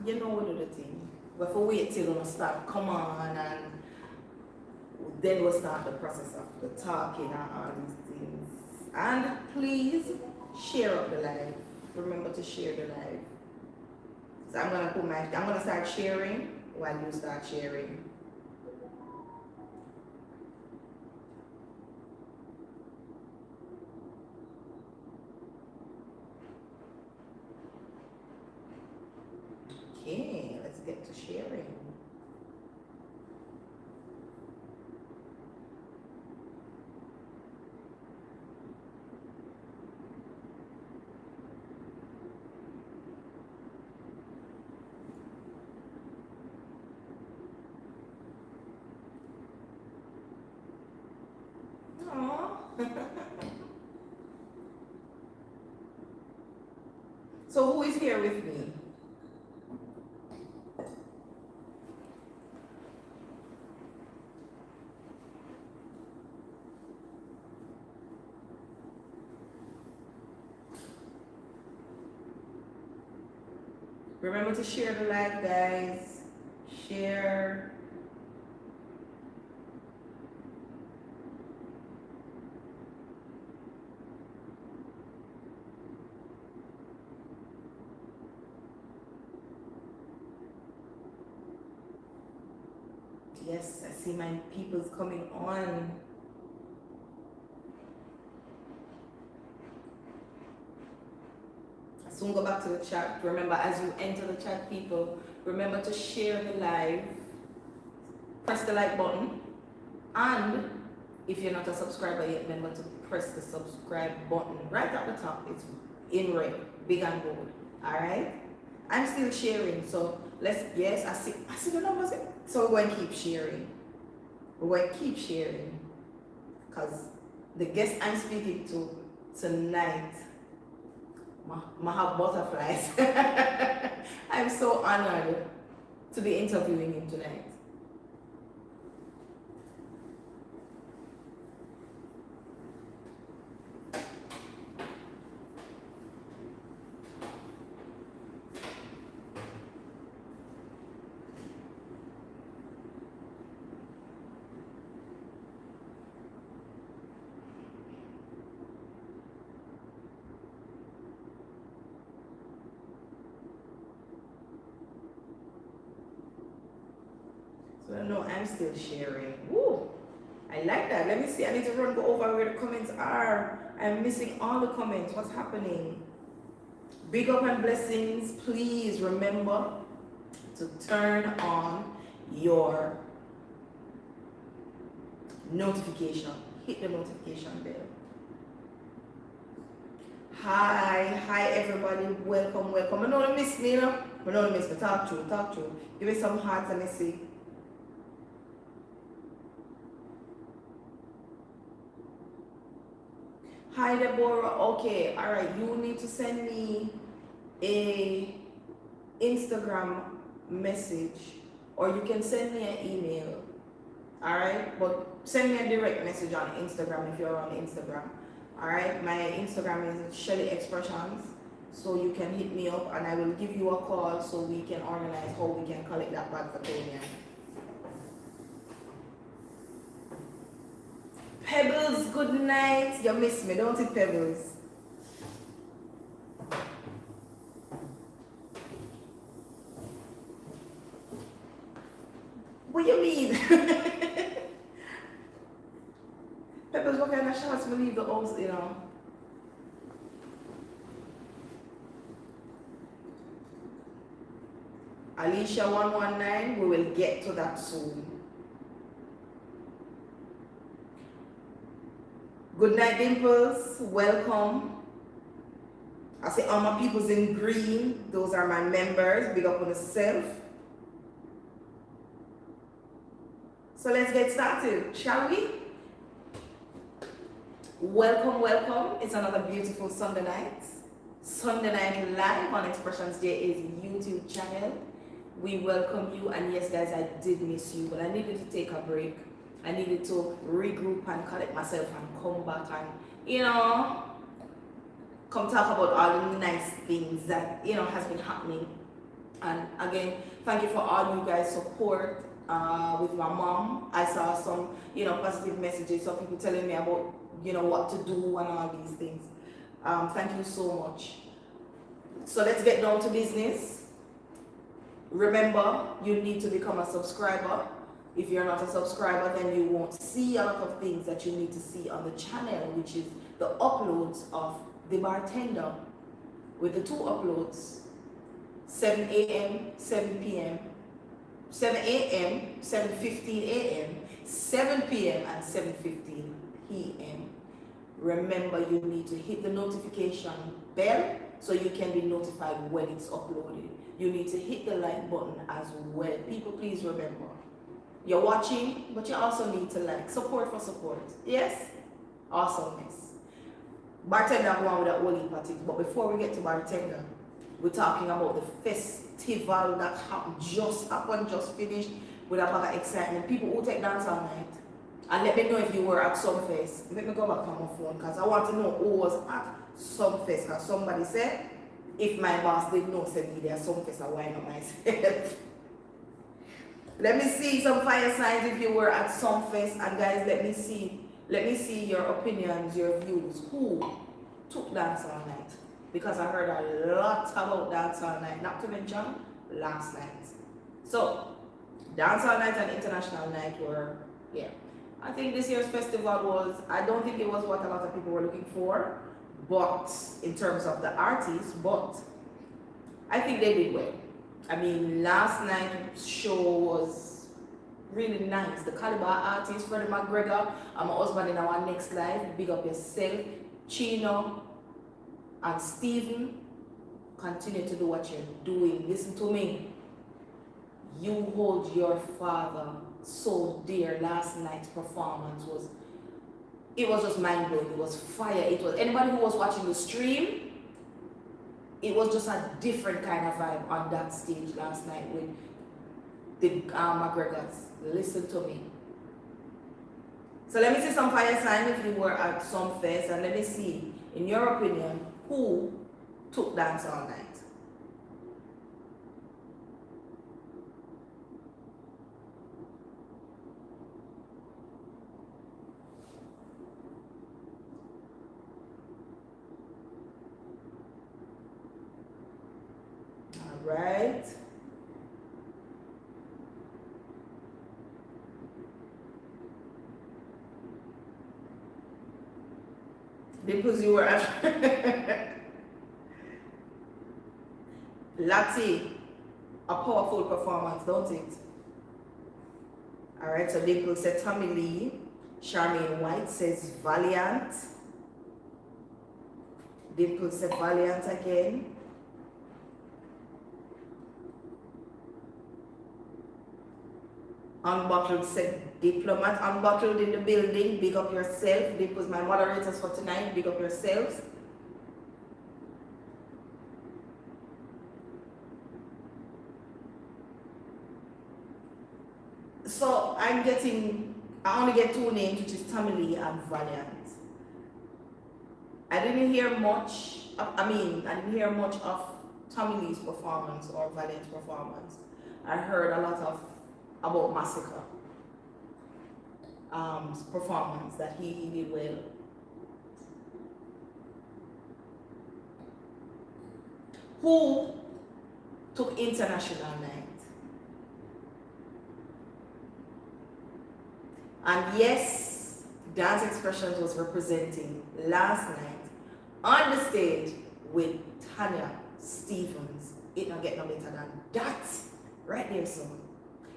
you know we do the thing. We have to wait till we start come on, and then we'll start the process of the talking and all these things. And please share up the live. Remember to share the live. So I'm gonna start sharing while you start sharing. Okay, let's get to sharing. So who is here with me? Remember to share the live, guys. Share. Yes, I see my people's coming on. I'll soon go back to the chat. Remember, as you enter the chat, people, remember to share the live. Press the like button. And if you're not a subscriber yet, remember to press the subscribe button right at the top. It's in red, big and bold. Alright? I'm still sharing, so yes, I see the numbers. So we're going to keep sharing. We're going to keep sharing. Because the guest I'm speaking to tonight, I have butterflies. I'm so honored to be interviewing him tonight. No, I'm still sharing. Woo! I like that. Let me see. I need to go over where the comments are. I'm missing all the comments. What's happening? Big up and blessings. Please remember to turn on your notification. Hit the notification bell. Hi everybody. Welcome. I know you miss me, you know. I know you miss me. Talk to. Give me some hearts and I see. Hi Deborah, okay, all right, you need to send me a Instagram message, or you can send me an email, all right, but send me a direct message on Instagram if you're on Instagram, all right. My Instagram is Shelly Xpressionz, so you can hit me up and I will give you a call so we can organize how we can collect that bag for Kenya. Pebbles, good night. You miss me, don't it, Pebbles? What you mean? Pebbles, what kind of shots will leave the house, you know? Alicia 119, we will get to that soon. Good night, Dimples. Welcome. I see all my people's in green. Those are my members. Big up on yourself. So let's get started, shall we? Welcome. It's another beautiful Sunday night. Sunday night live on Xpressionz JA's YouTube channel. We welcome you, and yes, guys, I did miss you, but I needed to take a break. I needed to regroup and collect myself and come back and, you know, come talk about all the nice things that, you know, has been happening. And again, again, thank you for all you guys' support with my mom. I saw some, positive messages, some people telling me about, what to do and all these things. Thank you so much. So let's get down to business. Remember, you need to become a subscriber. If you're not a subscriber, then you won't see a lot of things that you need to see on the channel, which is the uploads of the Bartender, with the 2 uploads, 7 a.m., 7 p.m., 7 a.m., 7:15 a.m., 7 p.m., and 7:15 p.m. Remember, you need to hit the notification bell so you can be notified when it's uploaded. You need to hit the like button as well. People, please remember, you're watching, but you also need to like. Support for support. Yes? Awesomeness. Bartender, I'm going with that whole heap of things. But before we get to Bartender, we're talking about the festival that just finished, with a lot of excitement. People who take Dancehall night. And let me know if you were at some fest. Let me go back on my phone because I want to know who was at some fest. Because somebody said, if my boss didn't know, send me there some fest, why not myself? Let me see some fire signs if you were at some fest. And guys, let me see your opinions, your views. Who took Dancehall night? Because I heard a lot about Dancehall night, not to mention last night. So, Dancehall night and International night were, yeah. I think this year's festival was, I don't think it was what a lot of people were looking for, but in terms of the artists, but I think they did well. I mean, last night's show was really nice. The Caliber artist, Freddie McGregor, I'm a husband in our next life, big up yourself, Chino and Steven, continue to do what you're doing. Listen to me. You hold your father so dear. Last night's performance was just mind-blowing. It was fire. It was, anybody who was watching the stream, it was just a different kind of vibe on that stage last night with the McGregors. Listen to me. So let me see some fire signs if you were at some fest, and let me see, in your opinion, who took Dancehall night. Right. Because you were at Lati, a powerful performance, don't it? Alright, so Dimple said Tommy Lee. Charmaine White says Valiant. Dimple said Valiant again. Unbottled said Diplomat. Unbottled in the building. Big up yourself. This was my moderators for tonight. Big up yourselves. So I only get 2 names, which is Tommy Lee and Valiant. I didn't hear much of Tommy Lee's performance or Valiant's performance. I heard a lot about Massacre performance that he did well. Who took International night? And yes, Dance Xpressionz was representing last night on the stage with Tanya Stevens. It don't get no better than that right there, son.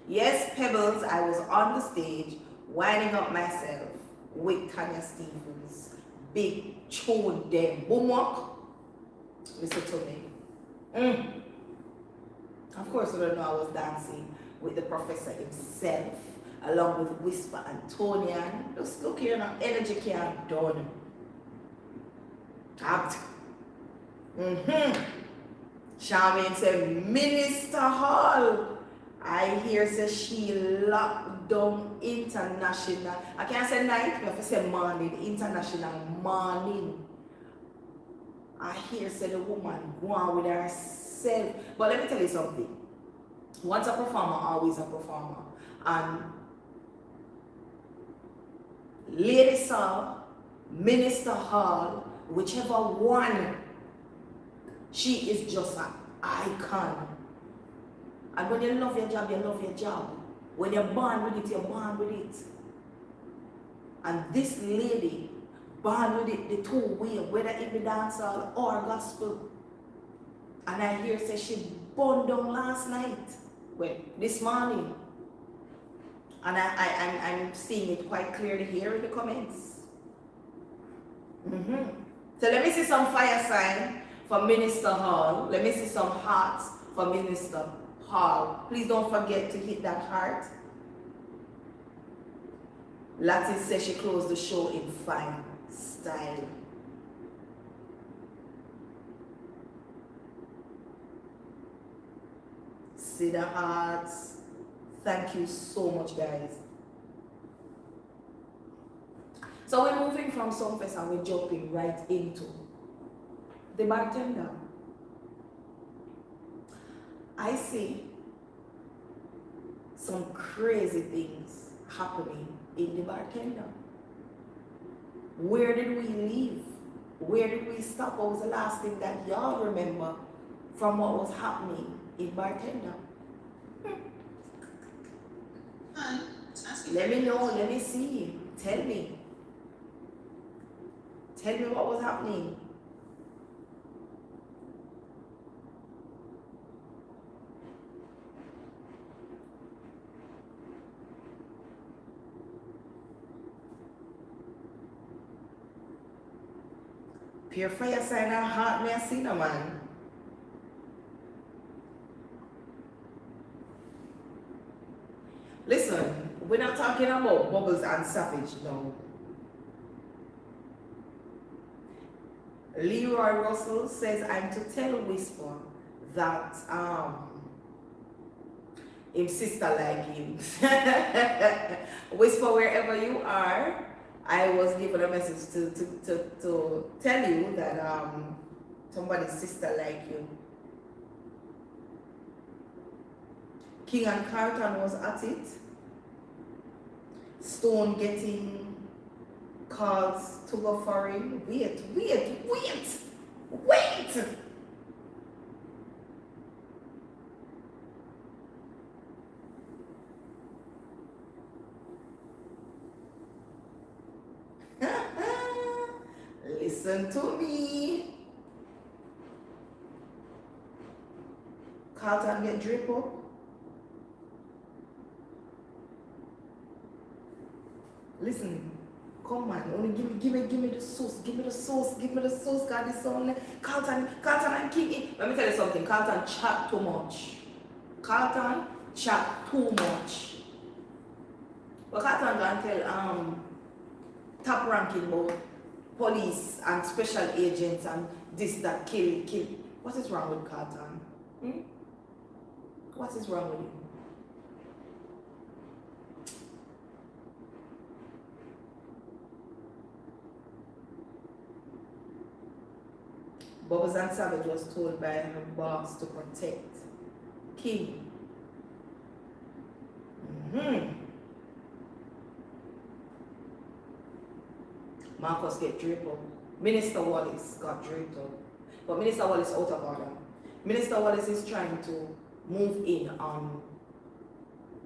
Yes, Pebbles, I was on the stage winding up myself with Tanya Stevens. Big tune there, boomwalk. Listen to me. Of course, I don't know I was dancing with the professor himself, along with Whisper and Tonian. Just look here now, energy can't done. Tapped. Charmaine said, Minister Hall. I hear say she locked down international. I can't say night, I have to say morning, international morning. I hear say the woman go on with herself. But let me tell you something. Once a performer, always a performer. And Lady Saw, Minister Hall, whichever one, she is just an icon. And when you love your job, you love your job. When you're born with it, you're born with it. And this lady, born with it the two way, whether it be dancehall or gospel. And I hear say she burned down last night. Well, this morning. And I'm seeing it quite clearly here in the comments. So let me see some fire sign for Minister Hall. Let me see some hearts for Minister Hall. Please don't forget to hit that heart. Lati says she closed the show in fine style. See the hearts. Thank you so much, guys. So we're moving from Songfest and we're jumping right into the bartender. I see some crazy things happening in the bartender. Where did we leave? Where did we stop? What was the last thing that y'all remember from what was happening in bartender? Let me know, let me see. Tell me. Tell me what was happening. Pure fire sign and heart me a sinner, man. Listen, we're not talking about Bubbles and Savage now. Leroy Russell says, I'm to tell Whisper that him sister like him. Whisper, wherever you are, I was given a message to tell you that somebody's sister like you. King and Carlton was at it. Stone getting calls to go for him. Wait. Listen to me. Carlton get drip up. Listen, come on, only give me the sauce, give me the sauce, God is on Carlton and King. Let me tell you something, Carlton chat too much. But Carlton can tell top ranking about police and special agents and this, that, kill. What is wrong with Carlton? What is wrong with him? Bubbles and Savage was told by her boss to protect King. Marcus get draped up. Minister Wallace got draped up. But Minister Wallace out of order. Minister Wallace is trying to move in on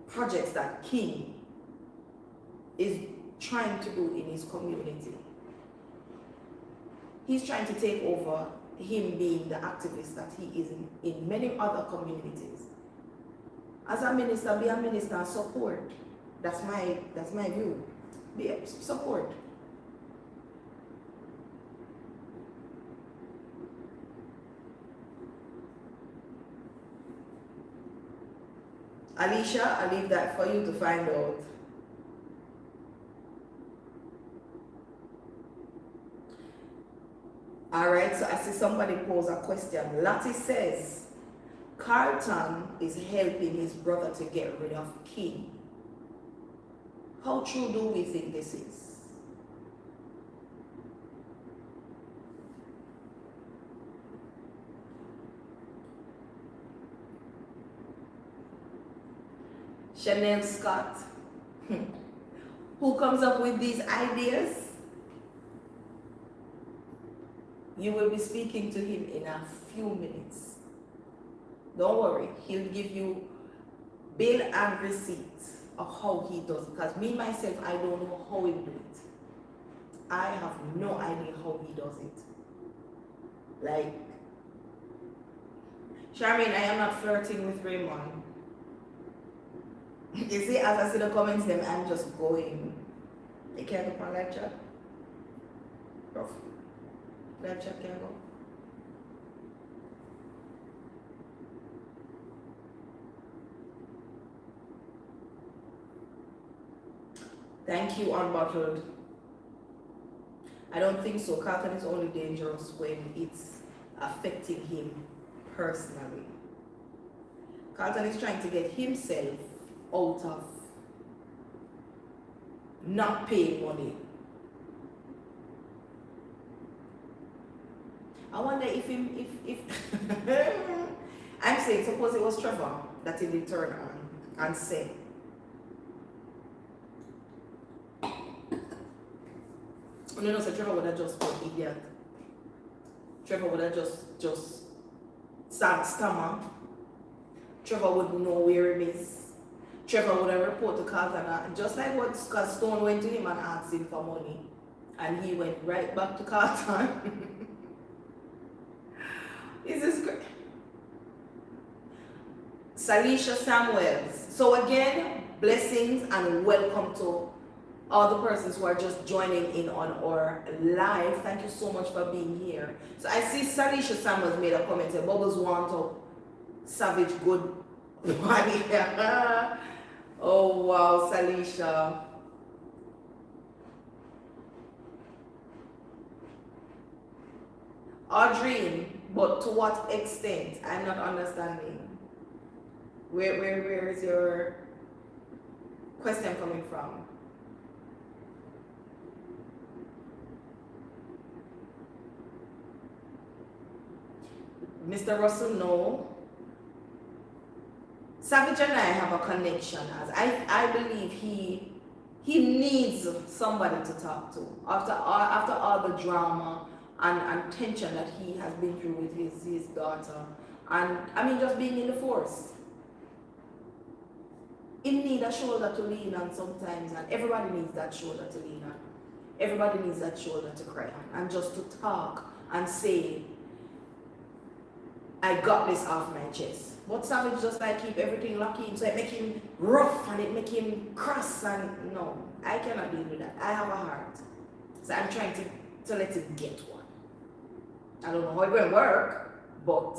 projects that King is trying to do in his community. He's trying to take over him being the activist that he is in many other communities. As a minister, be a minister and support. That's my view. Be a support. Alicia, I leave that for you to find out. Alright, so I see somebody pose a question. Lottie says, Carlton is helping his brother to get rid of King. How true do we think this is? Chanel Scott, who comes up with these ideas, you will be speaking to him in a few minutes. Don't worry, he'll give you bill and receipts of how he does it. Because me, myself, I don't know how he do it. I have no idea how he does it. Like, Charmaine, I am not flirting with Raymond. You see, as I see the comments, them, I'm just going. You can't go on live chat? Rough. Live chat can't go. Thank you, Unbottled. I don't think so. Carlton is only dangerous when it's affecting him personally. Carlton is trying to get himself out of not paying money. I wonder if I'm saying, suppose it was Trevor that he did turn on and say, no, so Trevor would have just been idiot. Trevor would have just stammer. Trevor would know where he is. Trevor would have reported to Carlton, just like what Stone went to him and asked him for money. And he went right back to Carlton. This is great. Salisha Samuels. So again, blessings and welcome to all the persons who are just joining in on our live. Thank you so much for being here. So I see Salisha Samuels made a comment saying Bubbles want to savage good body. Oh wow, Salisha. Audrey, but to what extent? I'm not understanding. Where is your question coming from? Mr. Russell, no. Savage and I have a connection, as I believe he needs somebody to talk to after all the drama and tension that he has been through with his daughter, and I mean just being in the force. He needs a shoulder to lean on sometimes, and everybody needs that shoulder to lean on. Everybody needs that shoulder to cry on, and just to talk and say, I got this off my chest. But Savage just like keep everything locked in, so it make him rough and it make him cross, and no, I cannot deal with that. I have a heart. So I'm trying to let it get one. I don't know how it will work, but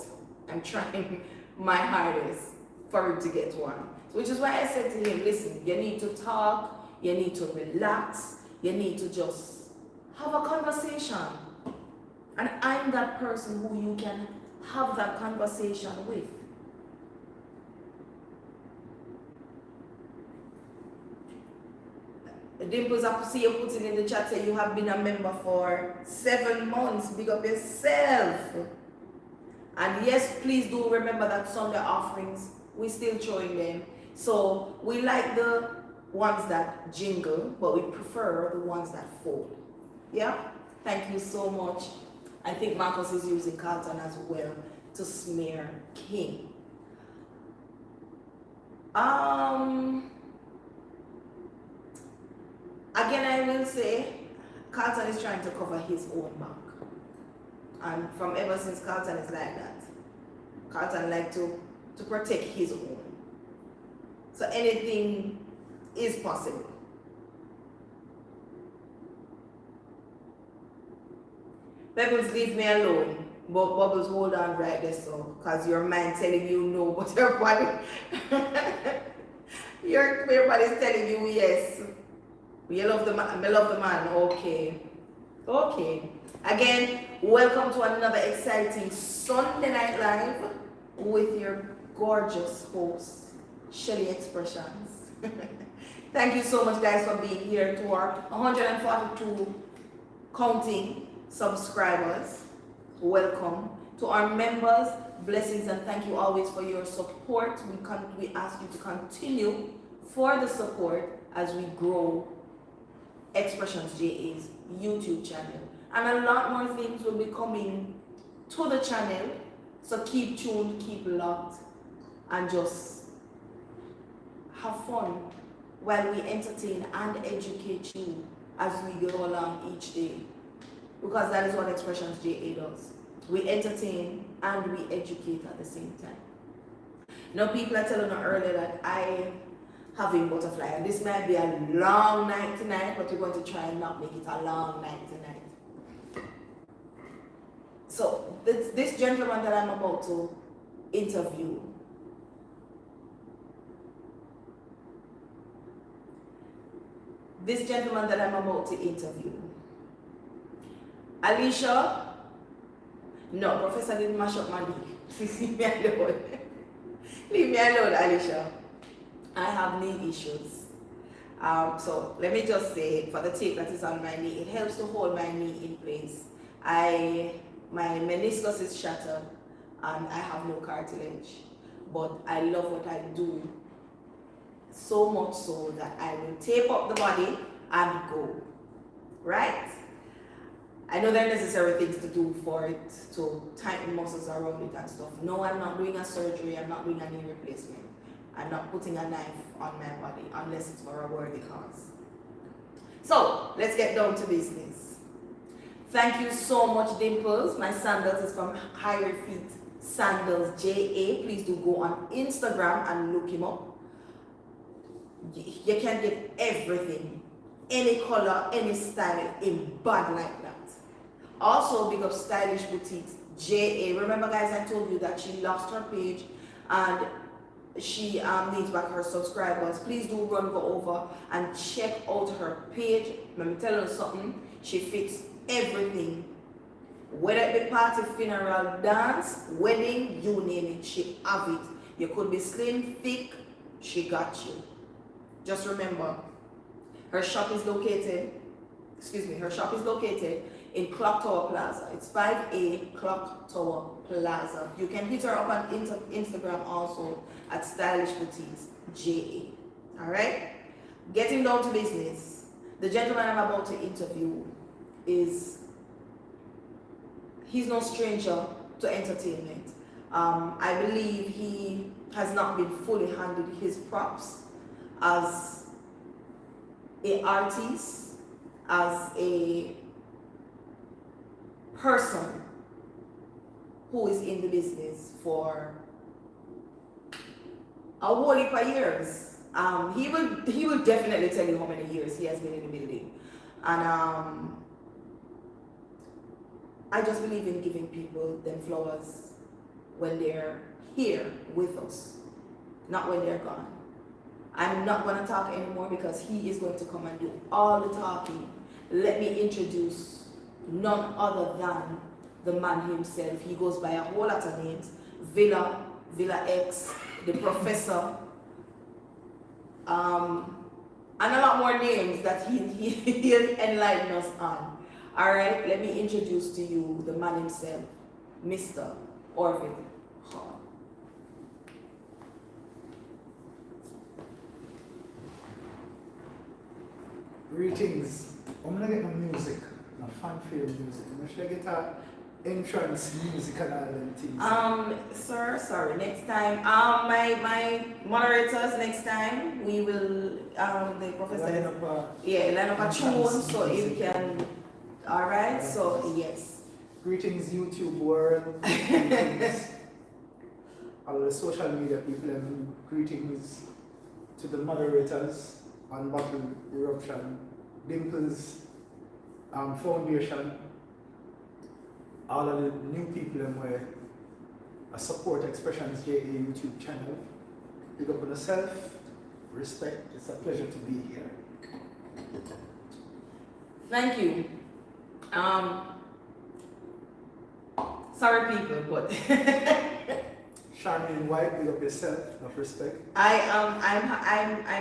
I'm trying my hardest for him to get one. Which is why I said to him, listen, you need to talk, you need to relax, you need to just have a conversation. And I'm that person who you can have that conversation with. Dimples, I see you putting in the chat, say you have been a member for 7 months. Big up yourself. And yes, please do remember that Sunday offerings, we're still showing them. So we like the ones that jingle, but we prefer the ones that fold. Yeah? Thank you so much. I think Marcus is using Carlton as well to smear King. Again, I will say, Carlton is trying to cover his own back. And from ever since, Carlton is like that. Carlton like to protect his own. So anything is possible. Pebbles, leave me alone. But Bubbles, hold on right there, so, because your mind telling you no, but your body, your body's telling you yes. You love the man, I love the man. Okay. Okay. Again, welcome to another exciting Sunday Night Live with your gorgeous host, Shelly Xpressionz. Thank you so much, guys, for being here to our 142 counting subscribers. Welcome. To our members, blessings and thank you always for your support. We ask you to continue for the support as we grow Xpressionz JA's YouTube channel. And a lot more things will be coming to the channel. So keep tuned, keep locked, and just have fun while we entertain and educate you as we go along each day. Because that is what Xpressionz JA does. We entertain and we educate at the same time. Now people are telling me earlier that I having butterfly, and this might be a long night tonight, but we're going to try and not make it a long night tonight. So this gentleman that I'm about to interview, Alicia, no, Professor didn't mash up my knee. Leave me alone. Leave me alone, Alicia. I have knee issues. So let me just say, for the tape that is on my knee, it helps to hold my knee in place. My meniscus is shattered and I have no cartilage, but I love what I do so much so that I will tape up the body and go, right? I know there are necessary things to do for it, to tighten muscles around it and stuff. No, I'm not doing a surgery, I'm not doing a knee replacement. I'm not putting a knife on my body unless it's for a worthy cause. So let's get down to business. Thank you so much, Dimples. My sandals is from Higher Feet Sandals JA. Please do go on Instagram and look him up. You can get everything, any color, any style in bad like that. Also, big up Stylish Boutiques JA. Remember, guys, I told you that she lost her page and she needs back her subscribers. Please do go over and check out her page. Let me tell you something. She fixed everything. Whether it be party, funeral, dance, wedding, you name it, she have it. You could be slim, thick, she got you. Just remember, her shop is located in Clock Tower Plaza. It's 5A Clock Tower Plaza. You can hit her up on Instagram also at Stylish Boutiques JA. Alright? Getting down to business. The gentleman I'm about to interview he's no stranger to entertainment. I believe he has not been fully handed his props as an artist, as a person who is in the business for a whole heap of years. He will definitely tell you how many years he has been in the building. And I just believe in giving people them flowers when they're here with us, not when they're gone. I'm not going to talk anymore because he is going to come and do all the talking. Let me introduce none other than the man himself. He goes by a whole lot of names. Villa X, the Professor, and a lot more names that he'll enlighten us on. Alright, let me introduce to you the man himself, Mr. Orville Hall. Greetings. I'm gonna get my music, my fanfare music. Should I get a entrance music and all them things? Sir, sorry, next time. My moderators, next time we will the professor line up a tune so you can. All right, so yes. Greetings, YouTube world. Greetings, all the social media people, and greetings to the moderators on Battle Eruption, Dimples, Foundation, all of the new people and where I support Xpressionz JA YouTube channel. Big up on yourself, respect. It's a pleasure to be here. Thank you. Sorry people, but Charmaine White, big up yourself, enough respect. I'm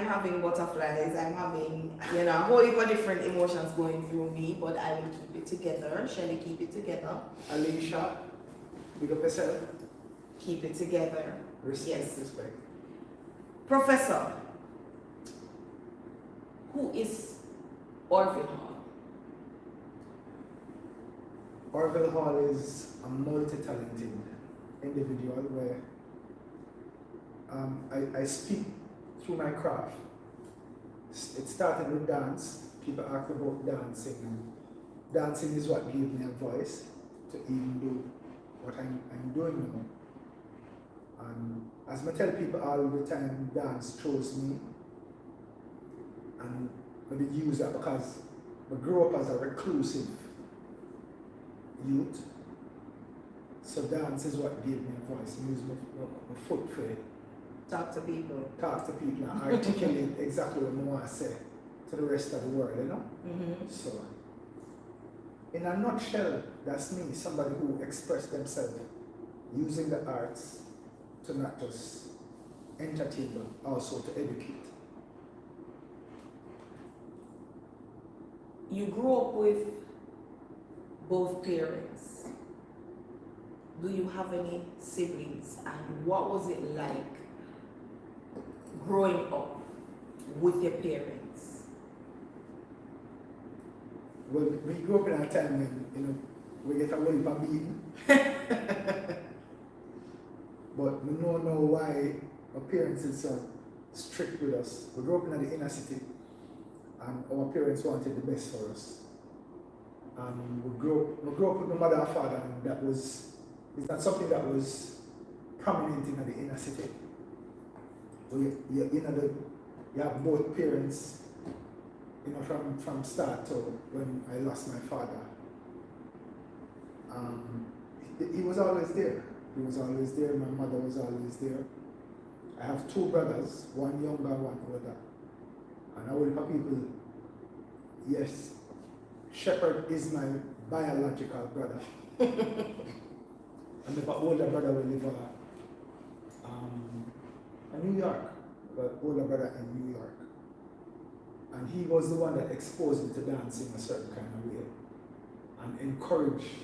having butterflies. I'm having a whole heap of different emotions going through me, but I will keep it together. Shelly, keep it together. Alicia, big up yourself. Keep it together. Respect, yes. respect. Professor, who is Orville Hall? Orville Hall is a multi-talented individual where I speak through my craft. It started with dance. People ask about dancing, and dancing is what gave me a voice to even do what I'm doing now. And as I tell people all the time, dance chose me, and I did use that because I grew up as a reclusive youth. So dance is what gave me a voice. I use my foot for it. Talk to people. Talk to people and articulate exactly what I want to say to the rest of the world, you know? Mm-hmm. So, in a nutshell, that's me, somebody who expressed themselves using the arts to not just entertain, but also to educate. You grew up with both parents. Do you have any siblings? And what was it like growing up with your parents? Well, we grew up in a time when, we get a whole heap of beating. But we don't know why our parents is so strict with us. We grew up in the inner city, and our parents wanted the best for us. And we grew up with my mother and father, and it's not something that was prominent in the inner city. You have both parents, from start to when I lost my father. He was always there. He was always there. My mother was always there. I have two brothers, one younger, one older. And I will tell people, yes, Shepherd is my biological brother. And my older brother will live in New York. The older brother in New York. And he was the one that exposed me to dancing a certain kind of way. And encouraged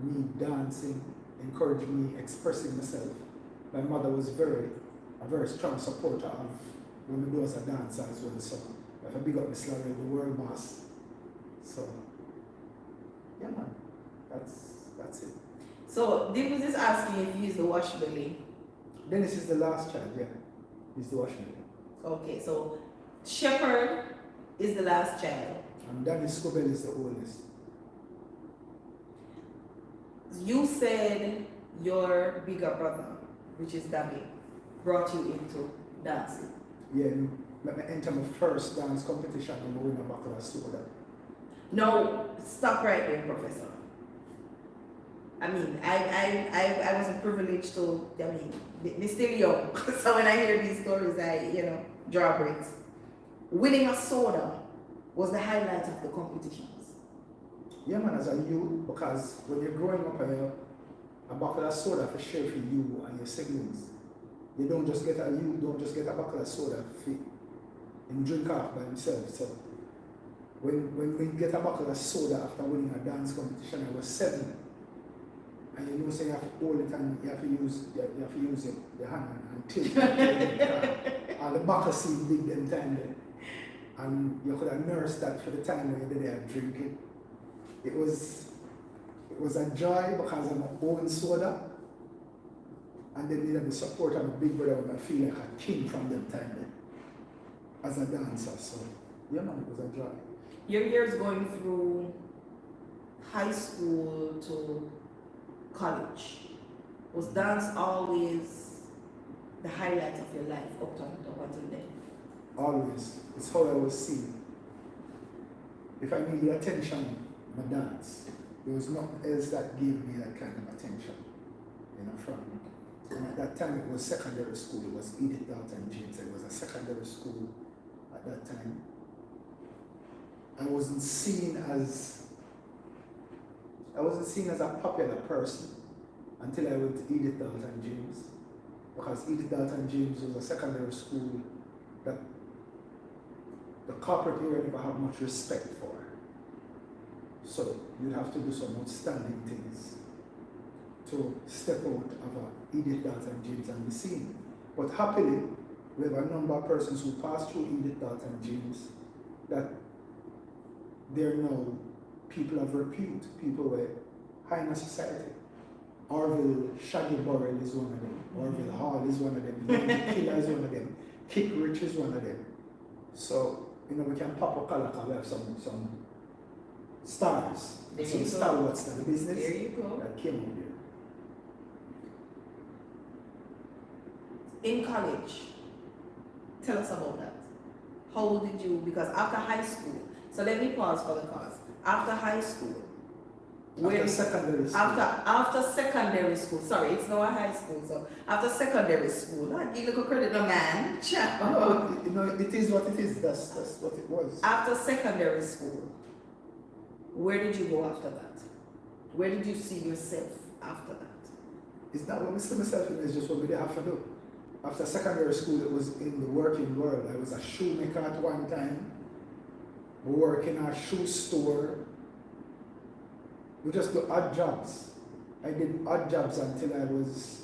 me dancing, encouraged me expressing myself. My mother was a very strong supporter of when I was a dancer as well. So if I big up Miss Larry, the world boss. So yeah, man, that's it. So Dennis is asking if he's the wash belly. Dennis is the last child, yeah. He's the wash belly. Okay, so Shepherd is the last child. And Danny Scobell is the oldest. You said your bigger brother, which is Dabi, brought you into dancing. Yeah, let me enter my first dance competition and win a bachelor's soda. No, stop right there, Professor. I mean, I wasn't privileged to, they're still young. So when I hear these stories, I, draw breaks. Winning a soda was the highlight of the competitions. Yeah, man, as a youth, because when you're growing up and a bachelor's soda for share for you and your siblings, you don't just get a bachelor's soda and drink off by himself. So when we get a bachelor's soda after winning a dance competition, I was 7. And you say you have to hold it and you have to use your hand and tilt it. And the buckle seemed big them time there. And you could have nursed that for the time when you did there drinking. It was a joy because of my own soda. And then you had the support of my big brother when I feel like a king from them time there. As a dancer. So yeah, man, it was a joy. Your years going through high school to college, was dance always the highlight of your life up until then? Always. It's how I was seen. If I needed attention, my dance. There was nothing else that gave me that kind of attention. And at that time it was secondary school. It was Edith Dalton James. It was a secondary school at that time. I wasn't seen as a popular person until I went to Edith Dalton James, because Edith Dalton James was a secondary school that the corporate area never had much respect for. So you'd have to do some outstanding things to step out of Edith Dalton James and be seen. But happily, we have a number of persons who passed through Edith Dalton James that they're now people of repute, people with high in society. Orville Shaggy Burrell is one of them. Orville Hall is one of them. Yankee Killer is one of them. Kick Rich is one of them. So, we can pop a color because we have some stars. There Some you go. stalwarts in the business There you go. that came out there. In college, tell us about that. How did you, because after high school, so let me pause for the cause. After high school, After secondary school. after secondary school, sorry, it's not a high school, so after secondary school, I give a credit to man. It is what it is. That's what it was. After secondary school, where did you go after that? Where did you see yourself after that? It's not what I see myself in, it's just what we have to do. After secondary school, it was in the working world. I was a shoemaker at one time. We work in a shoe store. We just do odd jobs. I did odd jobs until I was,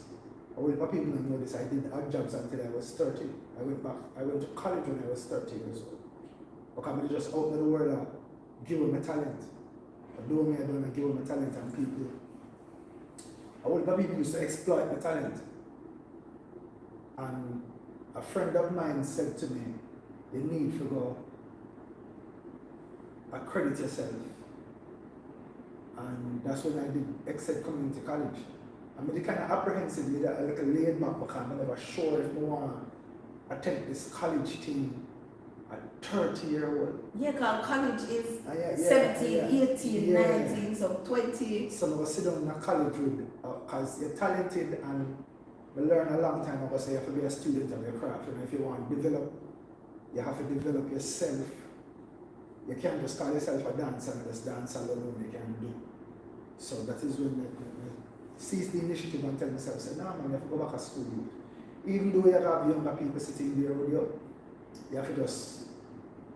people don't know this, I did odd jobs until I was 30. I went to college when I was 30 years old. Because I just opened the world up, give them a talent. I do me, I don't give them a talent and people. People used to exploit my talent. And a friend of mine said to me, you need to go accredit yourself. And that's when I did Xpressionz Community College. I'm really kind of apprehensive with a little laid back because I'm never sure if I want to attend this college thing at 30-year-old. Yeah, because college is Yeah, 17, 18, yeah. 19, so 20. Some of us sit down in a college with, because you're talented and we learn a long time ago, so you have to be a student of your craft. And if you want to develop, you have to develop yourself. You can't just call yourself a dancer and just dance alone, you can't do. So that is when I seize the initiative and tell myself, say, no man, you have to go back to school. Even though you have younger people sitting there with you, you have to just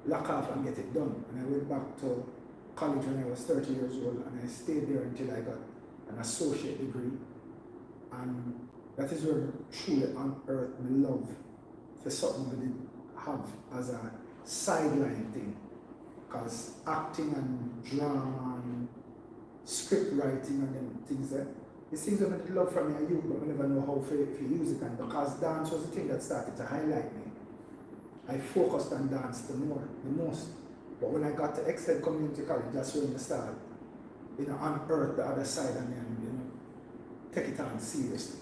lock off and get it done. And I went back to college when I was 30 years old and I stayed there until I got an associate degree. And that is where I truly unearthed my love for something we didn't have as a sideline thing. Because acting and drama and script writing and them things that these things I did love from my youth, but I never know how to use it. And because dance was the thing that started to highlight me, I focused on dance the most. But when I got to Xpressionz Community College, that's when I started, unearth the other side and then, take it on seriously.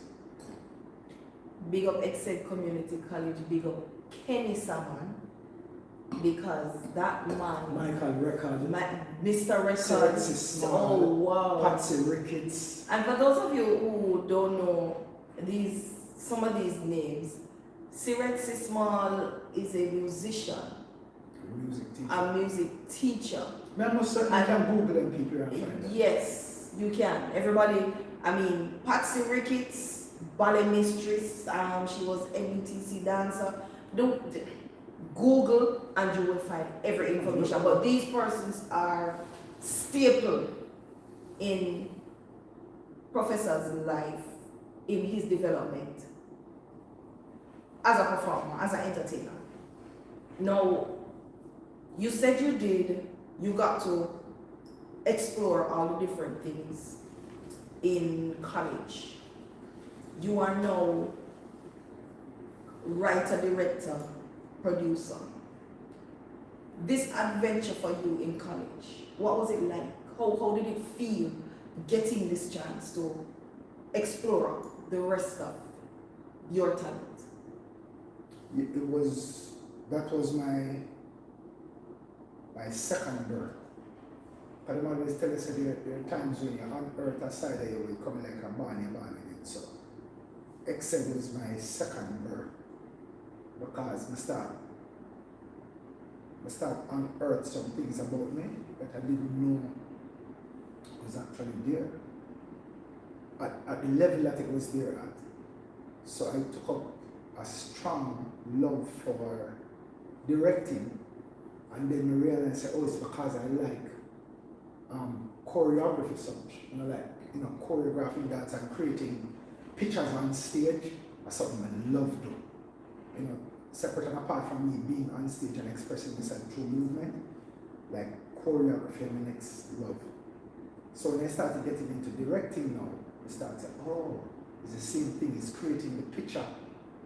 Big up Xpressionz Community College, big up Kenny Salmon, because that man, Michael Record, Mr. Records, oh wow. Patsy Ricketts. And for those of you who don't know some of these names, Sirexy Small is a musician, a music teacher. I most certainly can Google them people and find them. Yes, you can. Everybody, Patsy Ricketts, ballet mistress, she was MUTC dancer. Google and you will find every information. But these persons are staple in Professor's life, in his development as a performer, as an entertainer. Now, you said you got to explore all the different things in college. You are now writer, director, producer. This adventure for you in college, what was it like? How did it feel getting this chance to explore the rest of your talent? That was my second birth. But I always tell us that there are times when you unearth a side of you will come like a born again. So Xpressionz was my second birth. Because I start unearth some things about me that I didn't know was actually there. At the level that it was there at. So I took up a strong love for directing, and then I realized it's because I like choreography so much. Like choreographing dance and creating pictures on stage. That's something I love doing. separate and apart from me being on stage and expressing myself through movement, like choreography and my next love. So when I started getting into directing now, I started saying, oh, it's the same thing, it's creating the picture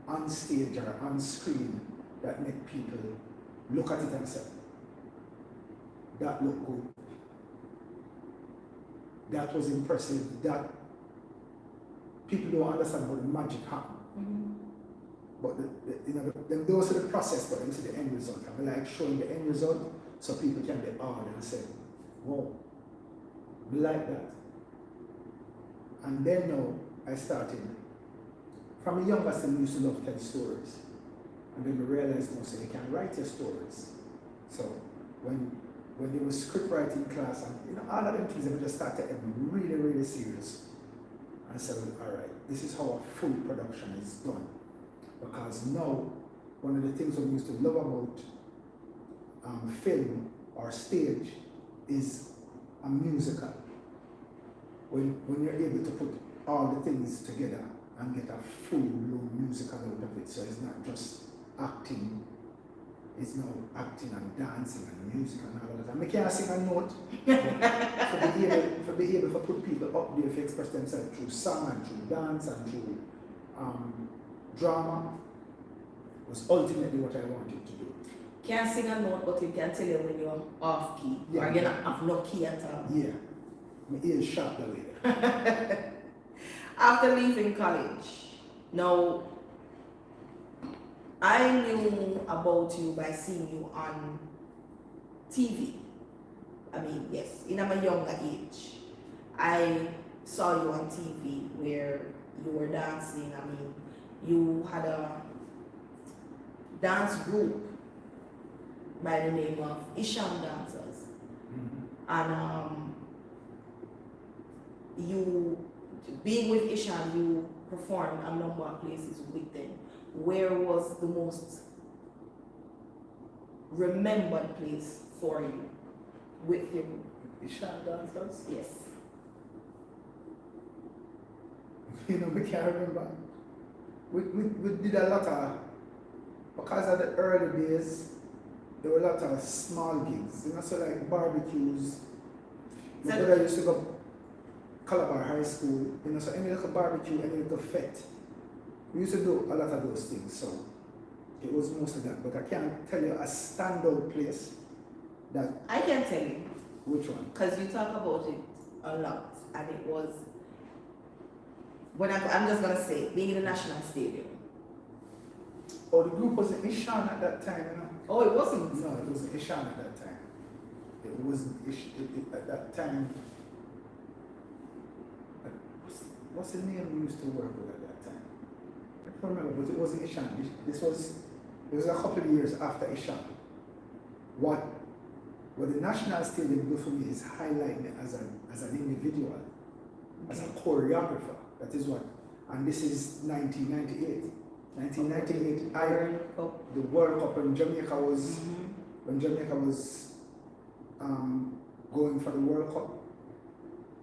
on stage or on screen that make people look at it and say, that looked good. That was impressive. That people don't understand how the magic happened. Mm-hmm. But those are the process, but them see the end result. I like showing the end result so people can get awed and say, wow, we like that. And then now I started, from a younger still used to love telling stories. And then I realized now, so you can write your stories. So when there was script writing class and all of them things, I just started getting really, really serious. And I said, well, all right, this is how a full production is done. Because now, one of the things we used to love about film or stage is a musical. When you're able to put all the things together and get a full-blown musical out of it, so it's not just acting, it's now acting and dancing and music and all of that. And I can't sing a note, but for be able to put people up there to express themselves through song and through dance and through drama was ultimately what I wanted to do. Can't sing a note, but you can tell you when you're off key, Yeah. or you're not have no key at all. Yeah, my ears sharp that way. After leaving college, now I knew about you by seeing you on TV. I mean, yes, in my younger age, I saw you on TV where you were dancing. I mean, you had a dance group by the name of Xpressionz Dancers, and you being with Xpressionz, you performed a number of places with them. Where was the most remembered place for you with your group? Xpressionz Dancers? Yes. We can't remember. We did a lot of, because of the early days, there were a lot of small gigs, so like barbecues. My brother used to go Calabar High School, so any little barbecue, any little fete. We used to do a lot of those things, so it was most of that. But I can't tell you a standout place that. I can tell you. Which one? Because you talk about it a lot, and it was, when I'm just going to say, being in the National Stadium. Oh, the group wasn't Xpressionz at that time, Oh, it wasn't? No, it wasn't Xpressionz at that time. It wasn't at that time. What's the name we used to work with at that time? I don't remember, but it wasn't Xpressionz. It was a couple of years after Xpressionz. What the National Stadium do for me is highlight me as an individual, as a choreographer. That is what, and this is 1998. 1998, the World Cup when Jamaica was, going for the World Cup,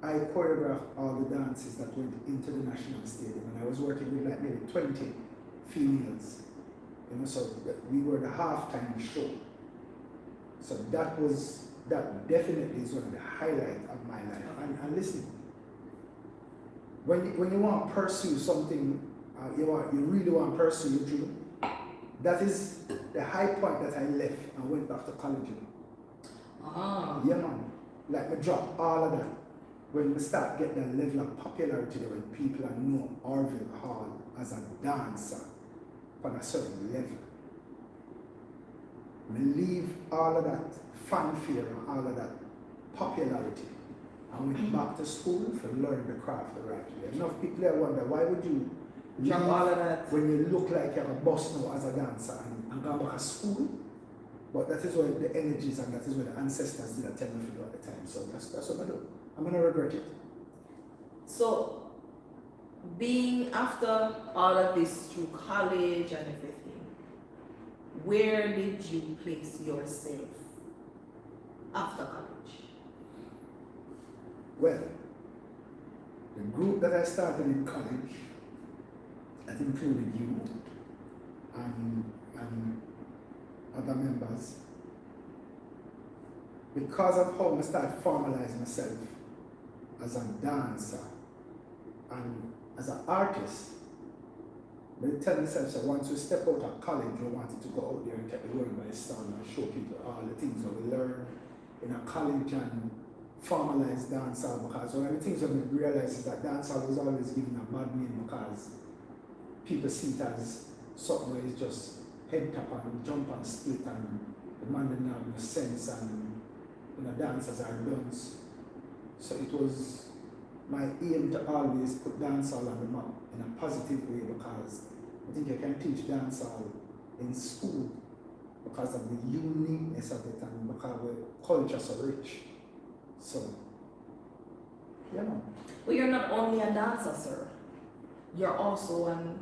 I choreographed all the dances that went into the National Stadium, and I was working with like maybe 20 females, so we were the halftime show. So that definitely is one of the highlights of my life. And listen, when you want to pursue something, you really want to pursue your dream, that is the high point that I left and went back to college. Ah. Yeah, man. Like, I drop all of that. When we start getting that level of popularity, when people know Orville Hall as a dancer on a certain level, we leave all of that fanfare and all of that popularity and went back to school to learn the craft the right way. Enough people there wonder, why would you drop all of that when you look like you have a boss now as a dancer and go back to school? But that is where the energies and that is where the ancestors did tell me to do at the time. So that's what I do. I'm gonna regret it. So, being after all of this through college and everything, where did you place yourself after college? Well, the group that I started in college, that included you, and and other members, because of how I started formalizing myself as a dancer and as an artist, I tell myself that once we step out of college, we wanted to go out there and take the world by storm and show people all the things that we learn in a college and formalize dancehall, because one of the things that we realized is that dancehall was always given a bad name because people see it as something where it's just head tap and jump and split and the man didn't have no sense and dancers are dunce. So it was my aim to always put dancehall on the map in a positive way, because I think I can teach dancehall in school because of the uniqueness of it and because the culture is so rich. So, you know. Well, you're not only a dancer, sir. You're also an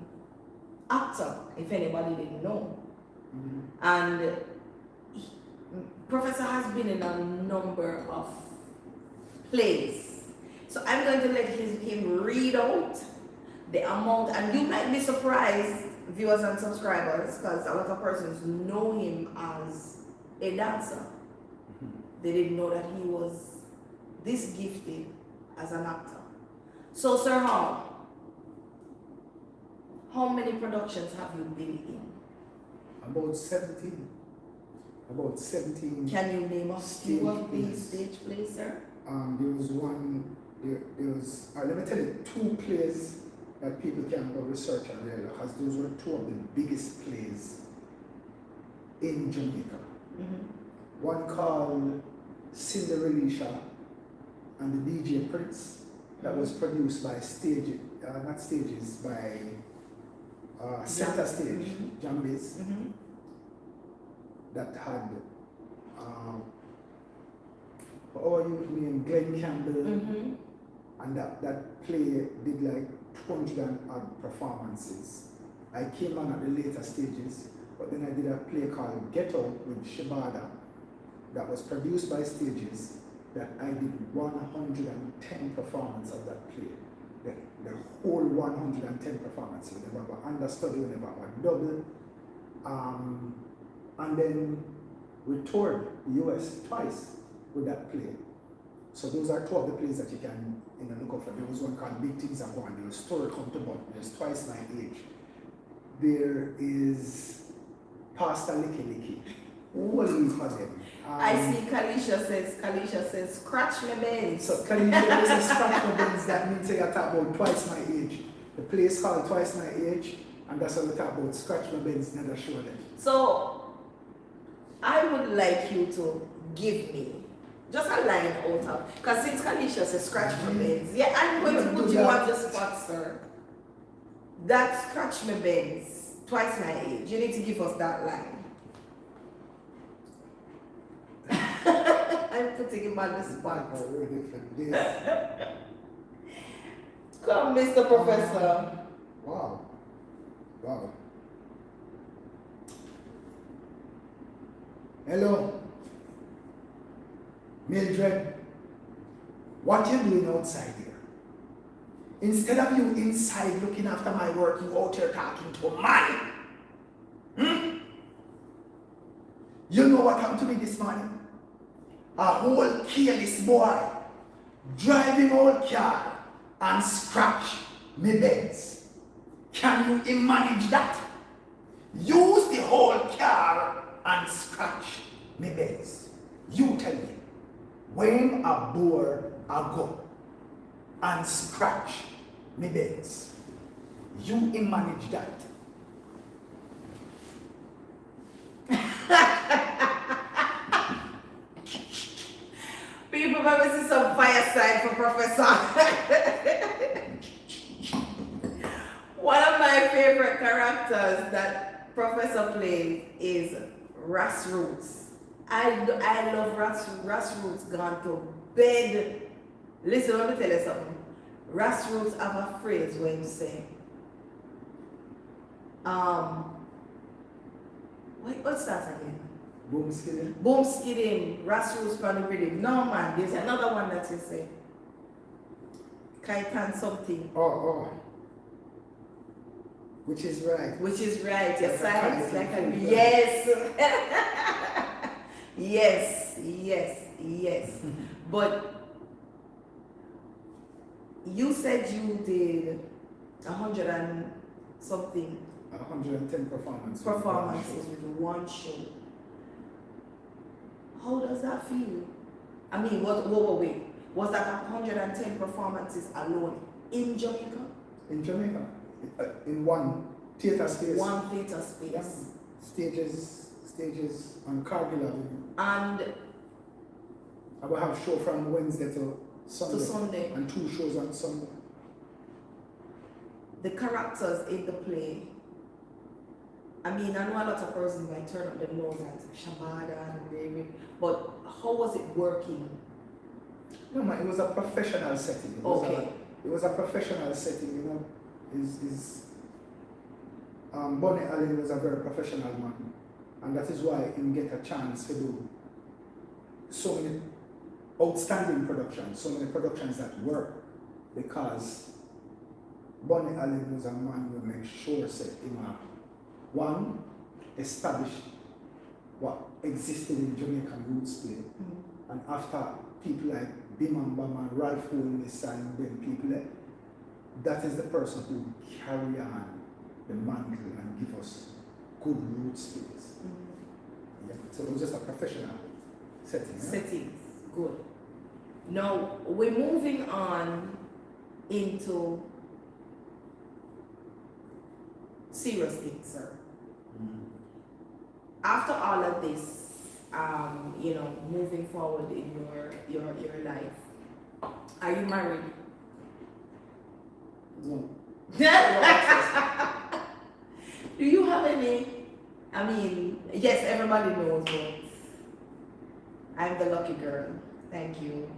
actor, if anybody didn't know. And Professor has been in a number of plays. So I'm going to let him read out the amount, and you might be surprised, viewers and subscribers, because a lot of persons know him as a dancer. They didn't know that he was this gifted as an actor. So, Sir how many productions have you been in? About 17. About 17. Can you name a few of these stage plays, sir? There was one, there was, let me tell you, 2 plays that people can go research on there, because those were 2 of the biggest plays in Jamaica. One called Cinderella and the DJ Prince, that was produced by Center Stage, Jambies, that had Glenn Campbell, and that play did like 200 and odd performances. I came on at the later stages, but then I did a play called Get Out with Shibada that was produced by Stages, that I did 110 performances of that play. The whole 110 performances. We never got understudy, we never got double. And then we toured the US twice with that play. So those are 2 of the plays that you can look up for. There was one called Big Things Are Gone. There was Story Come to Bud. There's Twice My Age. There is Pastor Licky Licky. What do you call them? I see Kalisha says, scratch my belly. So Kalisha says, scratch my belly. That means you talk about Twice My Age. The play is called Twice My Age, and that's what we talk about, scratch my belly, never show them. So I would like you to give me just a line out of, because since Kalisha says scratch my belly, yeah, I'm going to put you on the spot, sir. That scratch my belly, Twice My Age. You need to give us that line. I'm putting him on the spot. Come, Mr. Professor. Wow. Hello. Mildred. What you doing outside here? Instead of you inside looking after my work, you out here talking to a man. You know what happened to me this morning? A whole careless boy driving old car and scratch me beds. Can you manage that? Use the whole car and scratch me beds. You tell me, when a boy a go and scratch me beds, you manage that? People probably see some fireside for Professor. One of my favorite characters that Professor plays is Ras Roots. I love Ras Roots gone to bed. Listen, let me tell you something. Ras Roots have a phrase where you say, what's that again? Boom skidding. Boom skidding, Ras Roots from the rhythm. No man, there's another one that you say. Kaitan something. Oh. Which is right. Which is right. Your Like a sides kite like in a full yes. Yes, yes, yes. But you said you did 100 and something 110 performances. performances with one show. How does that feel? I mean, wait. Was that 110 performances alone in Jamaica? In Jamaica, in one theatre space. One theater space. Yeah. Stages on Cargill Avenue. And I will have show from Wednesday to Sunday. to Sunday, And 2 shows on Sunday. the characters in the play. I mean, I know a lot of persons might turn up their nose and say Shabada and David, but how was it working? No, man, it was a professional setting. It was a professional setting, you know. Bonnie Allen was a very professional man, and that is why he get a chance to do so many outstanding productions, so many productions that work, because Bonnie Allen was a man who made sure that one, establish what existed in Jamaican roots play, and after people like Bim and Bam and Ralph Holness and then people like, that is the person who carry on the mantle and give us good roots plays. Yeah. So it was just a professional setting. Settings, good. Now we're moving on into serious things, sir. After all of this, moving forward in your life, are you married? No. Do you have any? I mean, yes, everybody knows, but I'm the lucky girl. Thank you.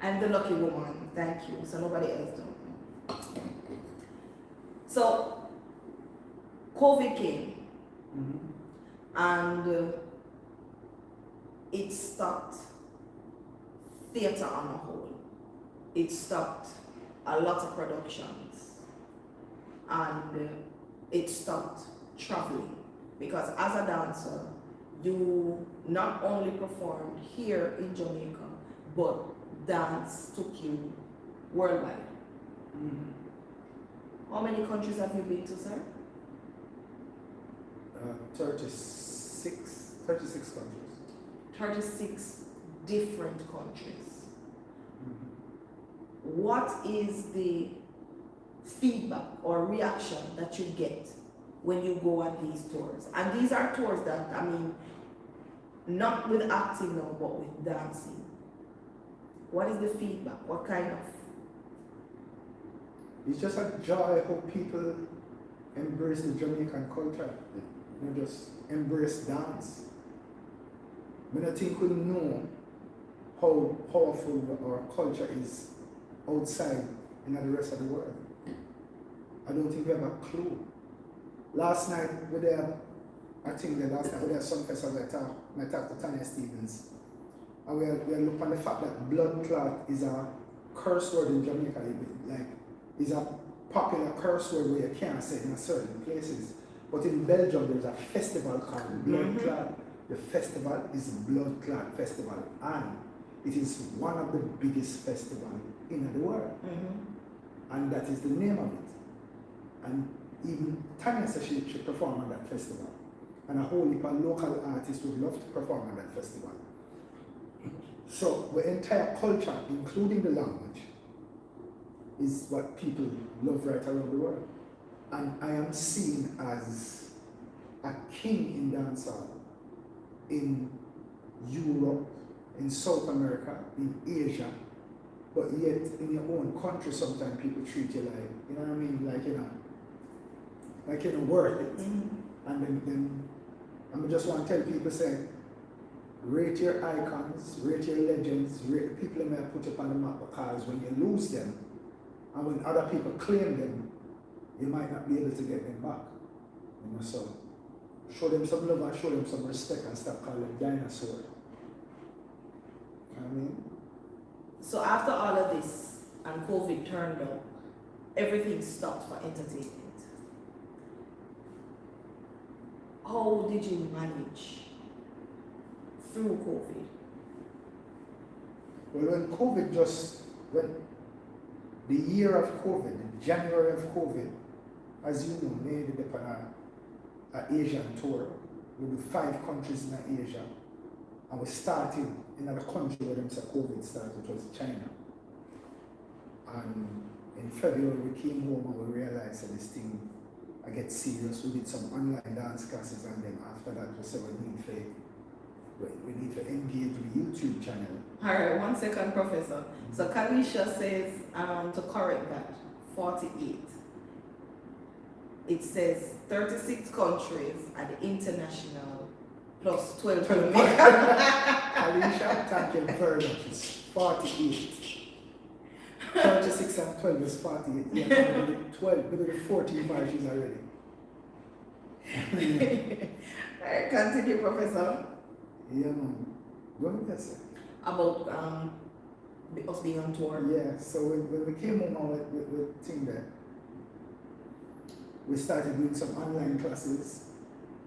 I'm the lucky woman. Thank you. So nobody else does. So COVID came, and it stopped theatre on a whole. It stopped a lot of productions, and it stopped traveling, because as a dancer, you not only performed here in Jamaica, but dance took you worldwide. How many countries have you been to, sir? 36 countries. 36 different countries. What is the feedback or reaction that you get when you go on these tours? And these are tours that, I mean, not with acting now, but with dancing. What is the feedback? What kind of? It's just a joy how people embrace the Jamaican culture. You know, just embrace dance. I don't think we know how powerful our culture is outside in the rest of the world. I don't think we have a clue. Last night, we had some festival I talked to Tanya Stevens. And we looked at the fact that blood clot is a curse word in Jamaica. Like, it's a popular curse word where you can't say it in certain places. But in Belgium, there's a festival called Blood Clot. The festival is Blood Clot Festival, and it is one of the biggest festivals in the world. And that is the name of it. And even Tanya said she perform on that festival. And a whole heap of local artists would love to perform on that festival. So the entire culture, including the language, is what people love right around the world. And I am seen as a king in dancehall in Europe, in South America, in Asia, but yet in your own country sometimes people treat you like, you know what I mean, like worth it. And then I just want to tell people, say, rate your icons, rate your legends, rate the people that may put up on the map, because when you lose them, and when other people claim them, you might not be able to get them back. You know, so show them some love and show them some respect and stop calling them dinosaur. You know what I mean? So after all of this and COVID turned up, everything stopped for entertainment. How did you manage through COVID? Well, when the year of COVID, the January of COVID, as you know, made it upon an Asian tour. We did 5 countries in Asia. And we started in another country where them said COVID started, which was China. And in February we came home and we realized that this thing I get serious. We did some online dance classes, and then after that we said we need to engage with YouTube channel. Alright, 1 second, Professor. So Kalisha says, to correct that, 48. It says 36 countries at the international plus 12 Alicia, thank you very much. It's 48. 36 and 12 is 48. Yeah, we did 12, we did 14 marches already. Alright, continue, Professor. Yeah, man. Go ahead, sir. About us being on tour. Yeah, so when we came home with thing there, we started doing some online classes,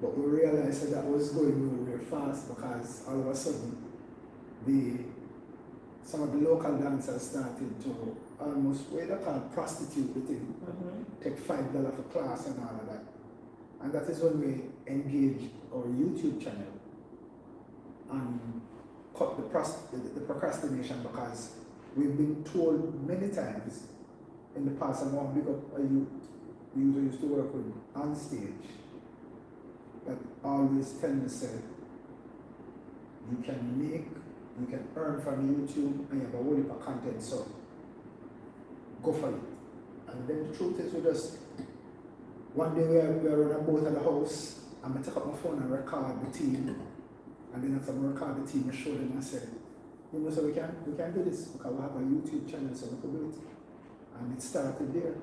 but we realized that was going real fast because all of a sudden some of the local dancers started to almost, what they call prostitute the thing, take $5 for class and all of that. And that is when we engaged our YouTube channel and cut the procrastination, because we've been told many times in the past, and one big up you used to work with on stage, that always tell me, say, you can earn from YouTube and you have a whole heap of content, so go for it. And then the truth is, one day we were on a boat at the house, and I took up my phone and record the team. And then after I record the team, I showed them and said, so we can do this because we have a YouTube channel, so we can do it. And it started there.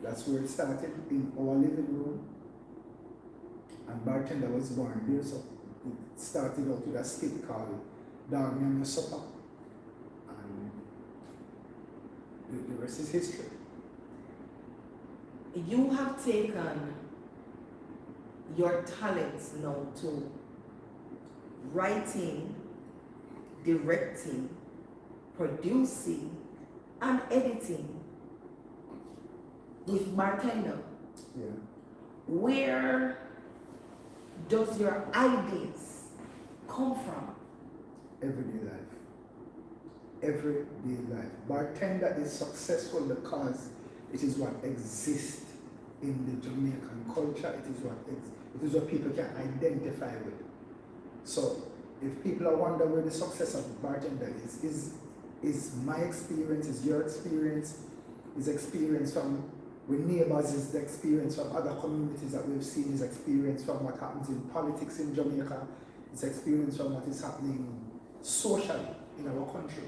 That's where it started, in our living room. And Bartender was born there, so it started out with a skit called Dog Me on Your Supper. And the rest is history. You have taken your talents now to writing, directing, producing, and editing with Bartender. Yeah. Where does your ideas come from? Everyday life. Everyday life. Bartender is successful because it is what exists in the Jamaican culture. It is what people can identify with. So if people are wondering where the success of Bartender is my experience, is your experience, is experience from with neighbors, is the experience from other communities that we've seen, is experience from what happens in politics in Jamaica, is experience from what is happening socially in our country.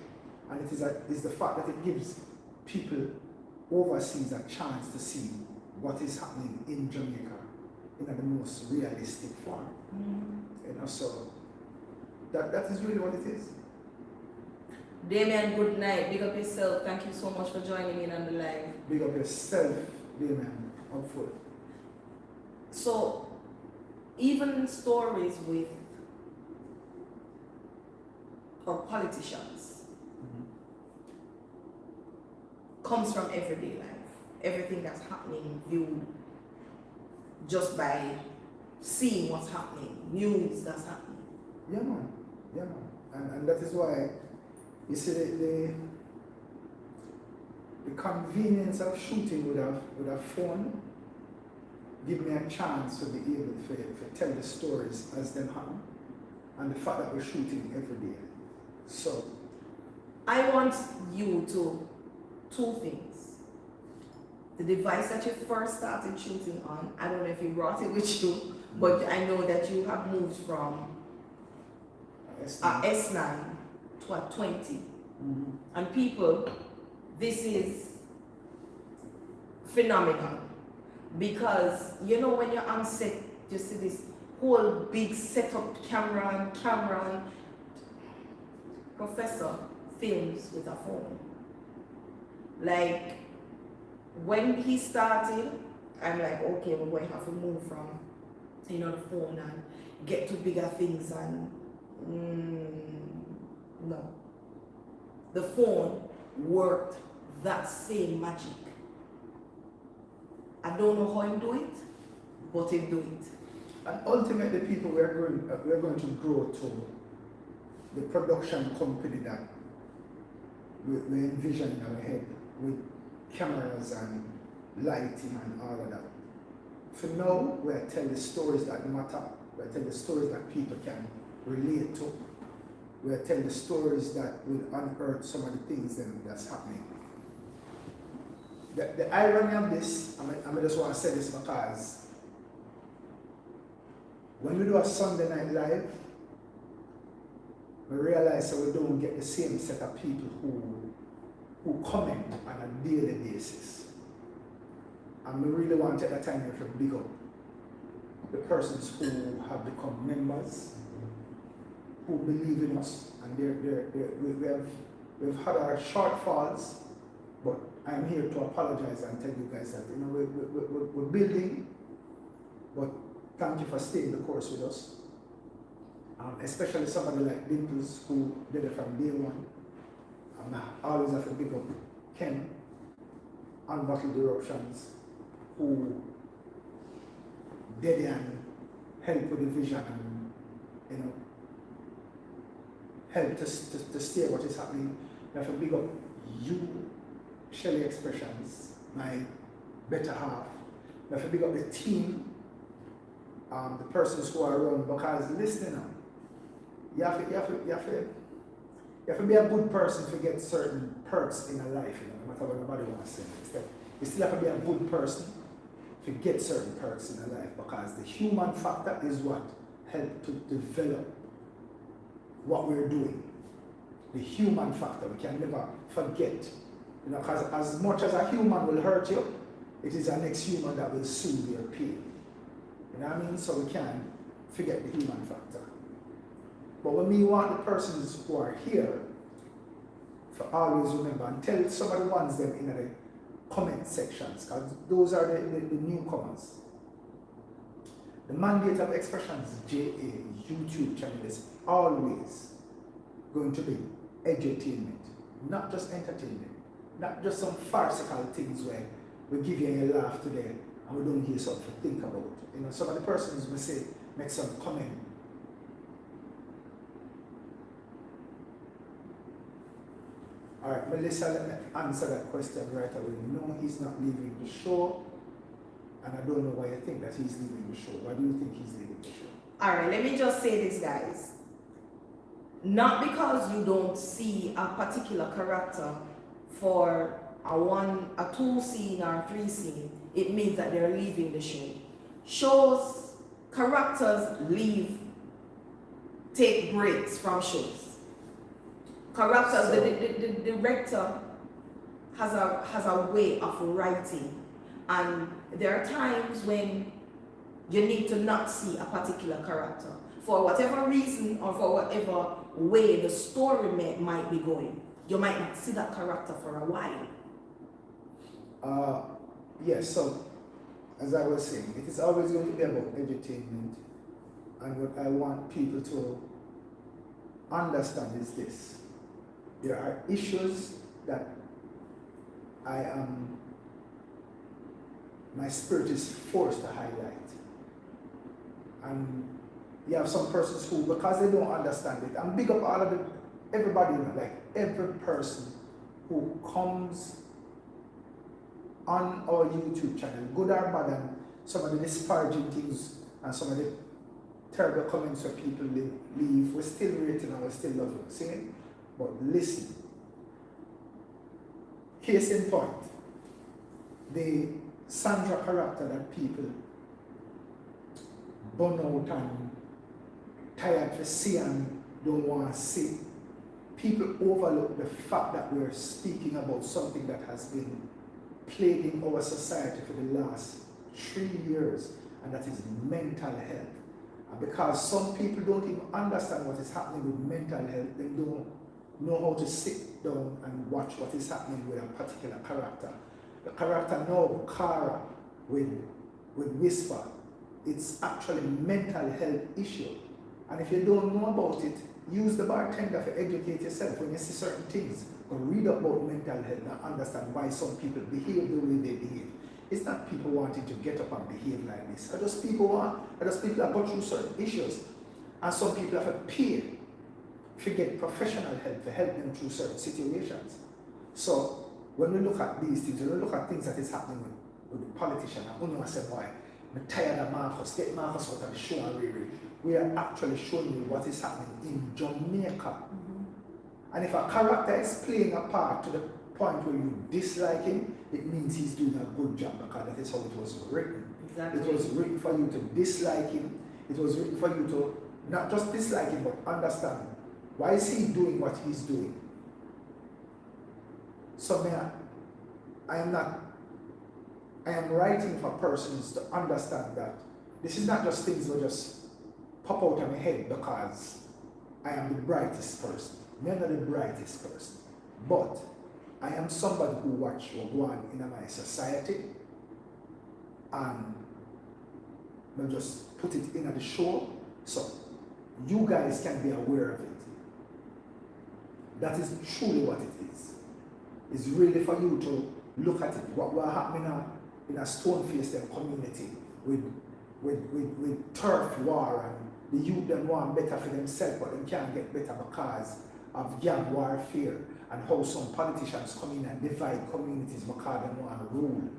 And it is the fact that it gives people overseas a chance to see what is happening in Jamaica in the most realistic form. So that is really what it is. Damien, good night. Big up yourself. Thank you so much for joining in on the live. Big up yourself, Damien. Up for it. So, even stories with our politicians comes from everyday life. Everything that's happening viewed just by seeing what's happening, news that's happening. Yeah, man. Yeah, man. And that is why you see the convenience of shooting with a phone give me a chance to be able to tell the stories as them happen, and the fact that we're shooting every day. So I want you to, 2 things. The device that you first started shooting on, I don't know if you brought it with you, but I know that you have moved from a S9 to a 20. And people, this is phenomenal, because you know when you're on set, you see this whole big setup, camera and Professor films with a phone. Like, when he started, I'm like, okay, we're going to have to move from, the phone and get to bigger things and no. The phone worked that same magic. I don't know how him do it, but him do it. And ultimately, people, we're going to grow to the production company that we envision in our head with cameras and lighting and all of that. For now, we're telling the stories that matter. We're telling the stories that people can relate to. We're telling the stories that will unearth some of the things that's happening. The irony of this, I just want to say this because when we do a Sunday night live, we realize that we don't get the same set of people who comment on a daily basis. And we really want to take that time here to big up the persons who have become members, who believe in us, and we've had our shortfalls, but I'm here to apologize and tell you guys that we're building, but thank you for staying the course with us. Especially somebody like Dimples who did it from day one. I always have to pick up Ken, Unbottled Eruptions, who did and helped with the vision and help to steer what is happening. I have to big up you, Shelly Xpressionz, my better half. I have to big up the team, the persons who are around, because listen now, you have to be a good person to get certain perks in a life, no matter what nobody wants to say. You still have to be a good person to get certain perks in a life, because the human factor is what helped to develop what we're doing. The human factor, we can never forget. Because as much as a human will hurt you, it is the next human that will soothe your pain. You know what I mean? So we can't forget the human factor. But when we want the persons who are here to always remember and tell somebody wants them in the comment sections, because those are the newcomers. The mandate of Xpressionz JA YouTube channel is always going to be edutainment, not just entertainment, not just some farcical things where we give you a laugh today and we don't give you something to think about. Some of the persons will say, make some comment. All right, Melissa, let me answer that question right away. No, he's not leaving the show. And I don't know why you think that he's leaving the show. Why do you think he's leaving the show? All right, let me just say this, guys. Not because you don't see a particular character for a 2 scene or a 3 scene, it means that they're leaving the show. Shows, characters leave, take breaks from shows. Characters, the director has a way of writing, and there are times when you need to not see a particular character for whatever reason or for whatever way the story might be going. You might not see that character for a while. Yes, so as I was saying, it is always going to be about entertainment, and what I want people to understand is this. There are issues that my spirit is forced to highlight. And you have some persons who, because they don't understand it, and big up all of everybody, like every person who comes on our YouTube channel, good or bad, and some of the disparaging things and some of the terrible comments where people leave, we're still rating and we're still loving. See it? But listen, case in point, the Sandra character that people burn out and tired to see and don't want to see, people overlook the fact that we're speaking about something that has been plaguing our society for the last 3 years, and that is mental health. And because some people don't even understand what is happening with mental health, they don't know how to sit down and watch what is happening with a particular character. the character now, Cara, with Whisper, it's actually mental health issue. And if you don't know about it, use the bartender to educate yourself. When you see certain things, or read about mental health and understand why some people behave the way they behave. It's not people wanting to get up and behave like this. Are just people that go through certain issues. And some people have to pay to get professional help to help them through certain situations. So when we look at these things, when we look at things that is happening with the politician, I don't say why. I'm tired of Marcus, get Marcus out of the show and really. We are actually showing you what is happening in Jamaica. And if a character is playing a part to the point where you dislike him, it means he's doing a good job because that is how it was written. Exactly. It was written for you to dislike him. It was written for you to not just dislike him, but understand why is he doing what he's doing. So I am writing for persons to understand that this is not just things that just pop out of my head because I am the brightest person. I'm not the brightest person. But I am somebody who watch what go on in my society and I'll just put it in at the show so you guys can be aware of it. That is truly what it is. It's really for you to look at it. What will happen in a Stoneface community with turf war and the youth them want better for themselves, but they can't get better because of gang warfare and how some politicians come in and divide communities because they want to rule,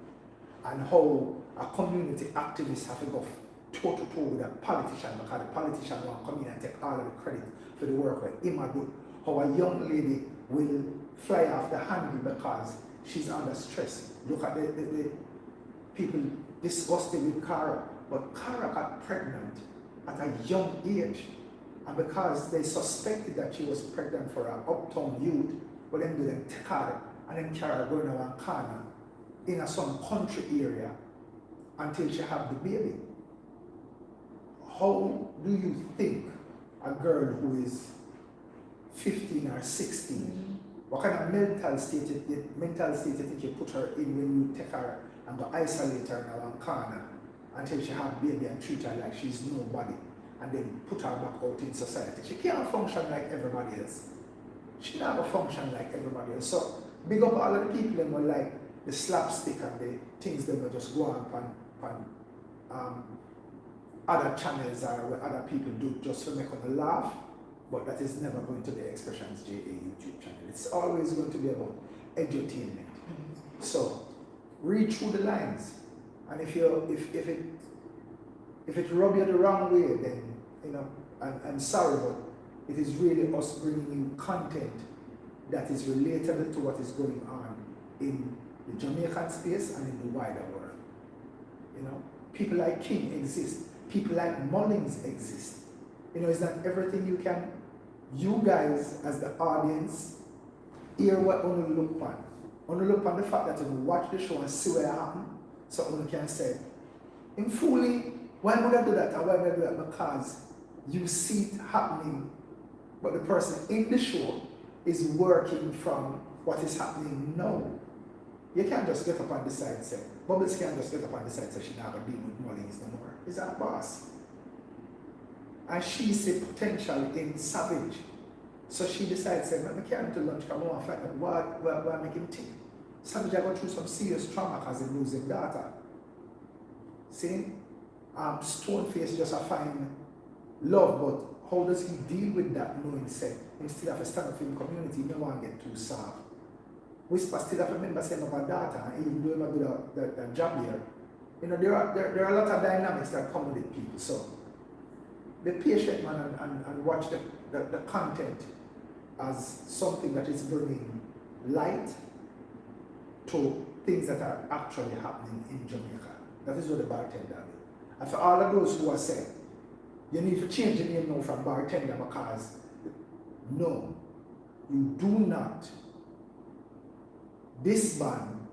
and how a community activist have to go toe to toe with a politician because the politician want to come in and take all of the credit for the work that him do. How a young lady will fly off the handle because she's under stress. Look at the people disgusted with Cara, but Cara got pregnant at a young age, and because they suspected that she was pregnant for an uptown youth, but then they take her and then carry her going around corner in some country area until she had the baby. How do you think a girl who is 15 or 16, what kind of mental state you think you put her in when you take her and go isolate her in one corner until she have baby and treat her like she's nobody and then put her back out in society? She can't function like everybody else. She not gonna function like everybody else. So big up all of the people that were like the slapstick and the things that will just go on other channels or what other people do just to make them laugh. But that is never going to be Xpressionz JA YouTube channel. It's always going to be about edutainment. So read through the lines, and if it rub you the wrong way, then I'm sorry, but it is really us bringing you content that is relatable to what is going on in the Jamaican space and in the wider world. People like King exist. People like Mullins exist. It's not everything you guys as the audience hear what only look on. Only look on the fact that you watch the show and see what happens, so only can say, in fully, why would I do that and why would I do that? Because you see it happening, but the person in the show is working from what is happening now. You can't just get up and decide, say, Bubbles can't just get up and decide, say, she's not going to deal with Mullins no more. Is that boss? And she see potential in Savage. So she decides, say, I can't to lunch, come on, fight, what make him think? Savage I go through some serious trauma because he losing daughter. See? Stoneface just a find love, but how does he deal with that knowing, say, he still have a stand up in the community, he don't want to get too soft. Whisper still have a member saying of a daughter, and even though he do the job here, there are a lot of dynamics that come with it, people. So be patient, man, and watch the content as something that is bringing light to things that are actually happening in Jamaica. That is what the Bartender is. And for all of those who are saying, you need to change the name now from Bartender because, no, you do not disband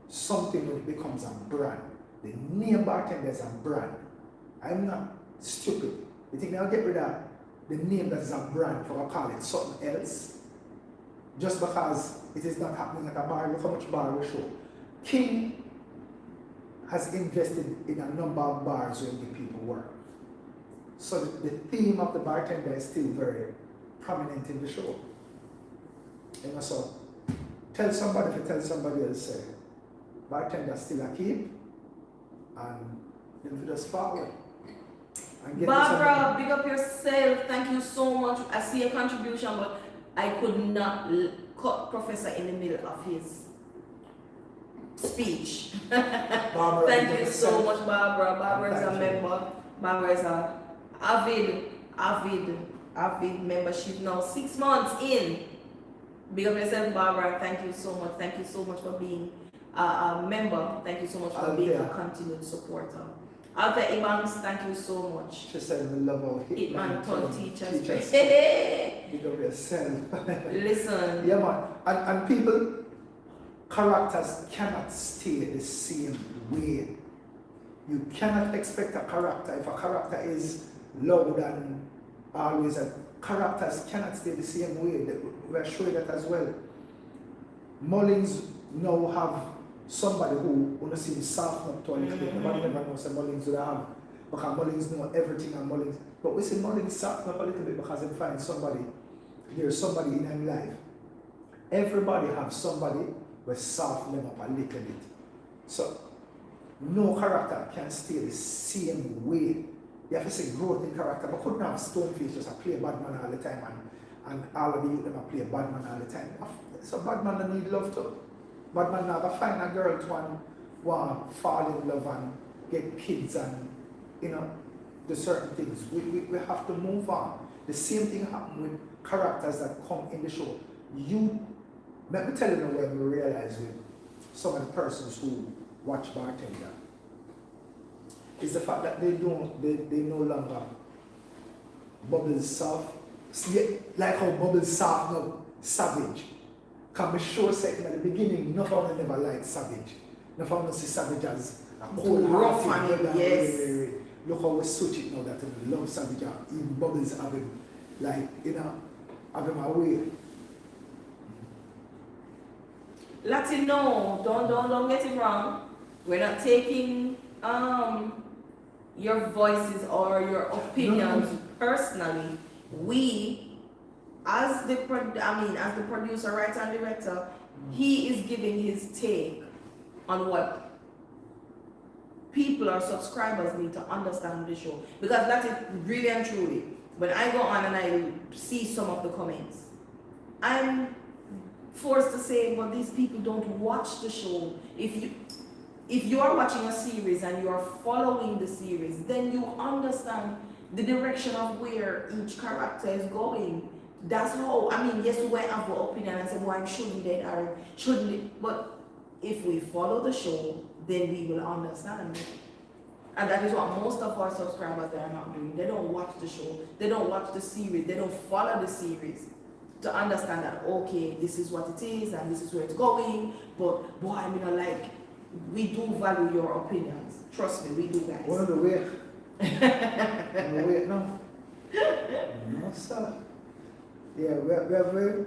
something when it becomes a brand. The name Bartender is a brand. I'm not stupid. You think I'll get rid of the name that's a brand for I call it something else? Just because it is not happening at a bar, look how much bar we show. King has invested in a number of bars where the people work. So the theme of the bartender is still very prominent in the show. You know, so tell somebody else, say, bartender still a keep, and then we just forward. And get Barbara, big up yourself. Thank you so much. I see your contribution, but I could not cut Professor in the middle of his speech. Barbara, Thank you so much, Barbara. Barbara is a member. Barbara is a avid membership now. 6 months in. Big up yourself, Barbara. Thank you so much. Thank you so much for being a member. Thank you so much for being a continued supporter. Alta Ibans, thank you so much. She said, we love our Hitman Ton teachers. Big up yourself. Listen. Yeah, man. And people, characters cannot stay the same way. You cannot expect a character, if a character is loud and always, characters cannot stay the same way. We are showing that as well. Mullins now have somebody who want to see soft up to a little bit. Nobody never knows that Mullins would have, because Mullins know everything and Mullins. But we see Mullins soft up a little bit because they find somebody, there's somebody in their life. Everybody have somebody who soft them up a little bit. So no character can stay the same way. You have to say growth in character, but couldn't have Stoneface just play bad man all the time and all of the youth them play bad man all the time. So bad man don't need love too. Bad man never find a girl to want fall in love and get kids and the certain things. We have to move on. The same thing happens with characters that come in the show. Let me tell you now where we realize with some of the persons who watch Bartender is the fact that they no longer Bubbles soft. Like how Bubbles soft now, savage. Can be sure second at the beginning, no one never liked savage. No one see savage as a cold rough hearted. and yes. Look how we switch it now that we love savage. Even Bubbles have him have him away. Latino, don't get it wrong. We're not taking your voices or your opinions personally. We, as the producer, writer, and director, he is giving his take on what people or subscribers need to understand the show. Because that's it, really and truly. When I go on and I see some of the comments, I'm forced to say, well, these people don't watch the show. If you are watching a series and you are following the series, then you understand the direction of where each character is going. That's how, yes, we might have an opinion and say, well, shouldn't they or shouldn't it? But if we follow the show, then we will understand. And that is what most of our subscribers are not doing. They don't watch the show, they don't watch the series, they don't follow the series to understand that, okay, this is what it is and this is where it's going. But boy, we do value your opinions. Trust me, we do, guys. What are the way? Wait, no. No, sir. Yeah, we're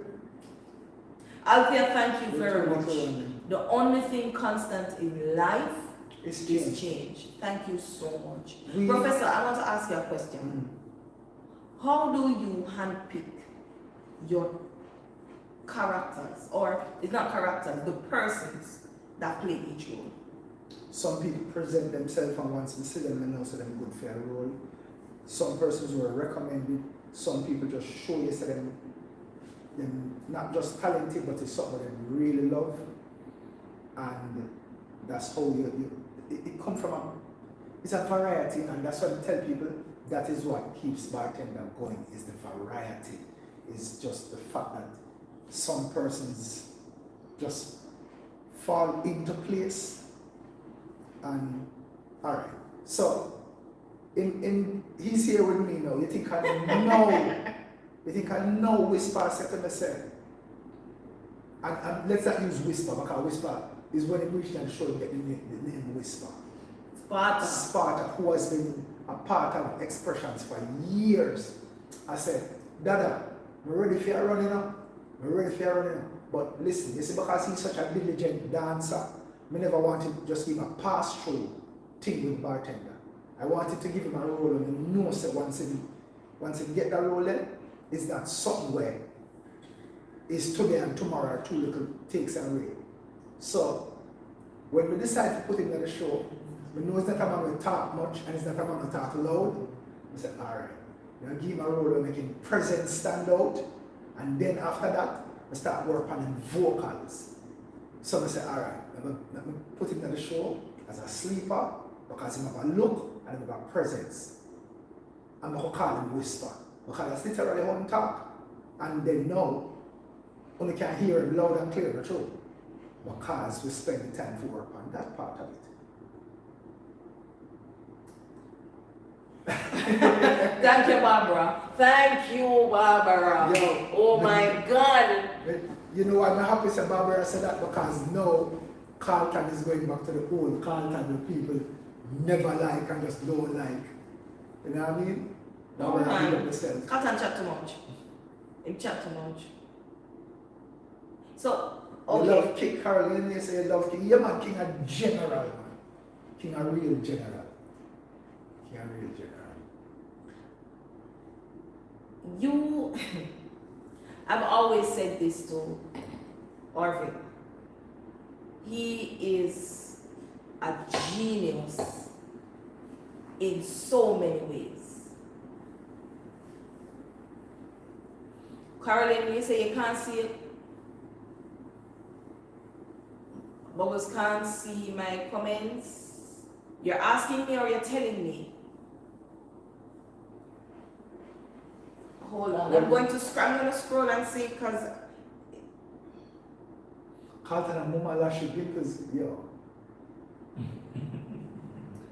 Althea, thank you very much. The only thing constant in life is change. Thank you so much. Professor, I want to ask you a question. How do you handpick your characters, or it's not characters, the persons that play each role? Some people present themselves and once they see them and know so them good for a role. Some persons were recommended, some people just show you to them not just talented, but it's something they really love. And that's how it comes from it's a variety, and that's what I tell people, that is what keeps Bartender going, is the variety. It's just the fact that some persons just fall into place. And all right, so he's here with me now. You think I know? You think I know Whisper said to myself? And let's not use Whisper, because Whisper is when it reached and show you get the name Whisper. Sparta, who has been a part of Xpressionz for years. I said, Dada, we're ready for your running now. We're ready for your running now. But listen, you see, because he's such a diligent dancer, I never wanted to just give a pass-through thing with Bartender. I wanted to give him a role and you know so once he get that role then, it's that something where it's today and tomorrow are two little takes away. So when we decide to put him on the show, we know it's not a man will talk much and it's not a man will talk loud. We said, alright, we're gonna give him a role and make him presence stand out, and then after that, we start work on him vocals. So we said, alright, let me put him on the show as a sleeper because he have a look and he have a presence. I'm going to call him whisper because that's literally how he talk. And then now, only can hear him loud and clear the truth because we spend the time to work on that part of it. Thank you, Barbara. Thank you, Barbara. Yo, oh my God. You know, I'm happy that Barbara said that because now Carlton is going back to the old Carlton that people never like and just don't like. You know what I mean? Oh man, Carlton chat too much. Him chat too much. So, You okay. love King Caroline, you say you love King. Yeah man, King a general man. King a real general. King a real general. You, I've always said this to Orville. He is a genius in so many ways. Caroline, you say you can't see it. Bubbles can't see my comments. You're asking me or you're telling me? Hold on, I'm going to scroll and see because Carlton and Mama Lashley because yo.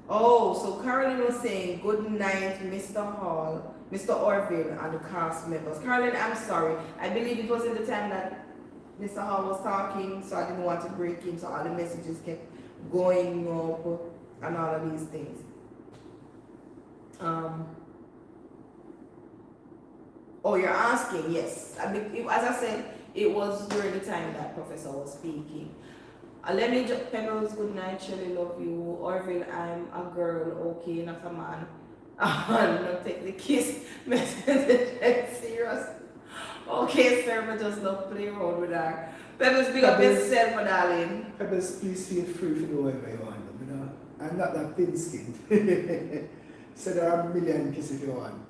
oh, so Caroline was saying good night, Mr. Hall, Mr. Orville, and the cast members. Caroline, I'm sorry. I believe it was in the time that Mr. Hall was talking, so I didn't want to break him, so all the messages kept going up and all of these things. Oh, you're asking? Yes. As I said, it was during the time that Professor was speaking. Let me just, Pebbles, good night, Shelly, love you. Orville, I'm a girl, okay, not a man. Not take the kiss message serious. Okay, sir, but just not play around with her. Pebbles, big up yourself, my darling. Pebbles, please feel free to do whatever you want. You know? I'm not that thin skinned. So there are a million kisses if you want.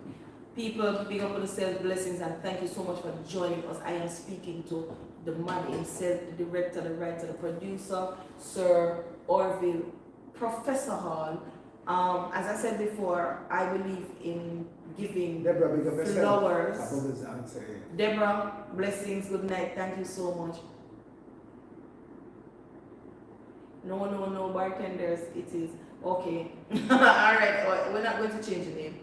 People, big up on yourself, blessings, and thank you so much for joining us. I am speaking to the man himself, the director, the writer, the producer, Sir Orville, Professor Hall. As I said before, I believe in giving Deborah, big up yourself. flowers. Deborah, blessings, good night, thank you so much. No, bartenders, it is. Okay. Alright, we're not going to change the name.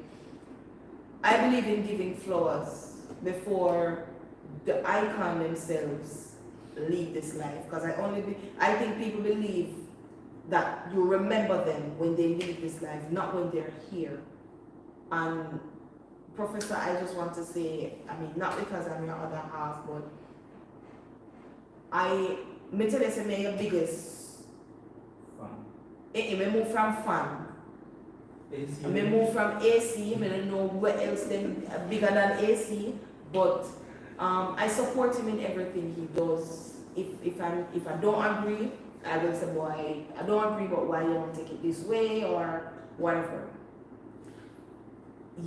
I believe in giving flowers before the icon themselves leave this life. Because I think people believe that you remember them when they leave this life, not when they're here. And Professor, I just want to say, I mean, not because I'm your other half, but me tell you, say, your biggest Fan. me move from fan. AC. I move from AC, I don't know where else them bigger than AC, but I support him in everything he does. If I don't agree, I will say, boy, I don't agree, but why you don't take it this way or whatever.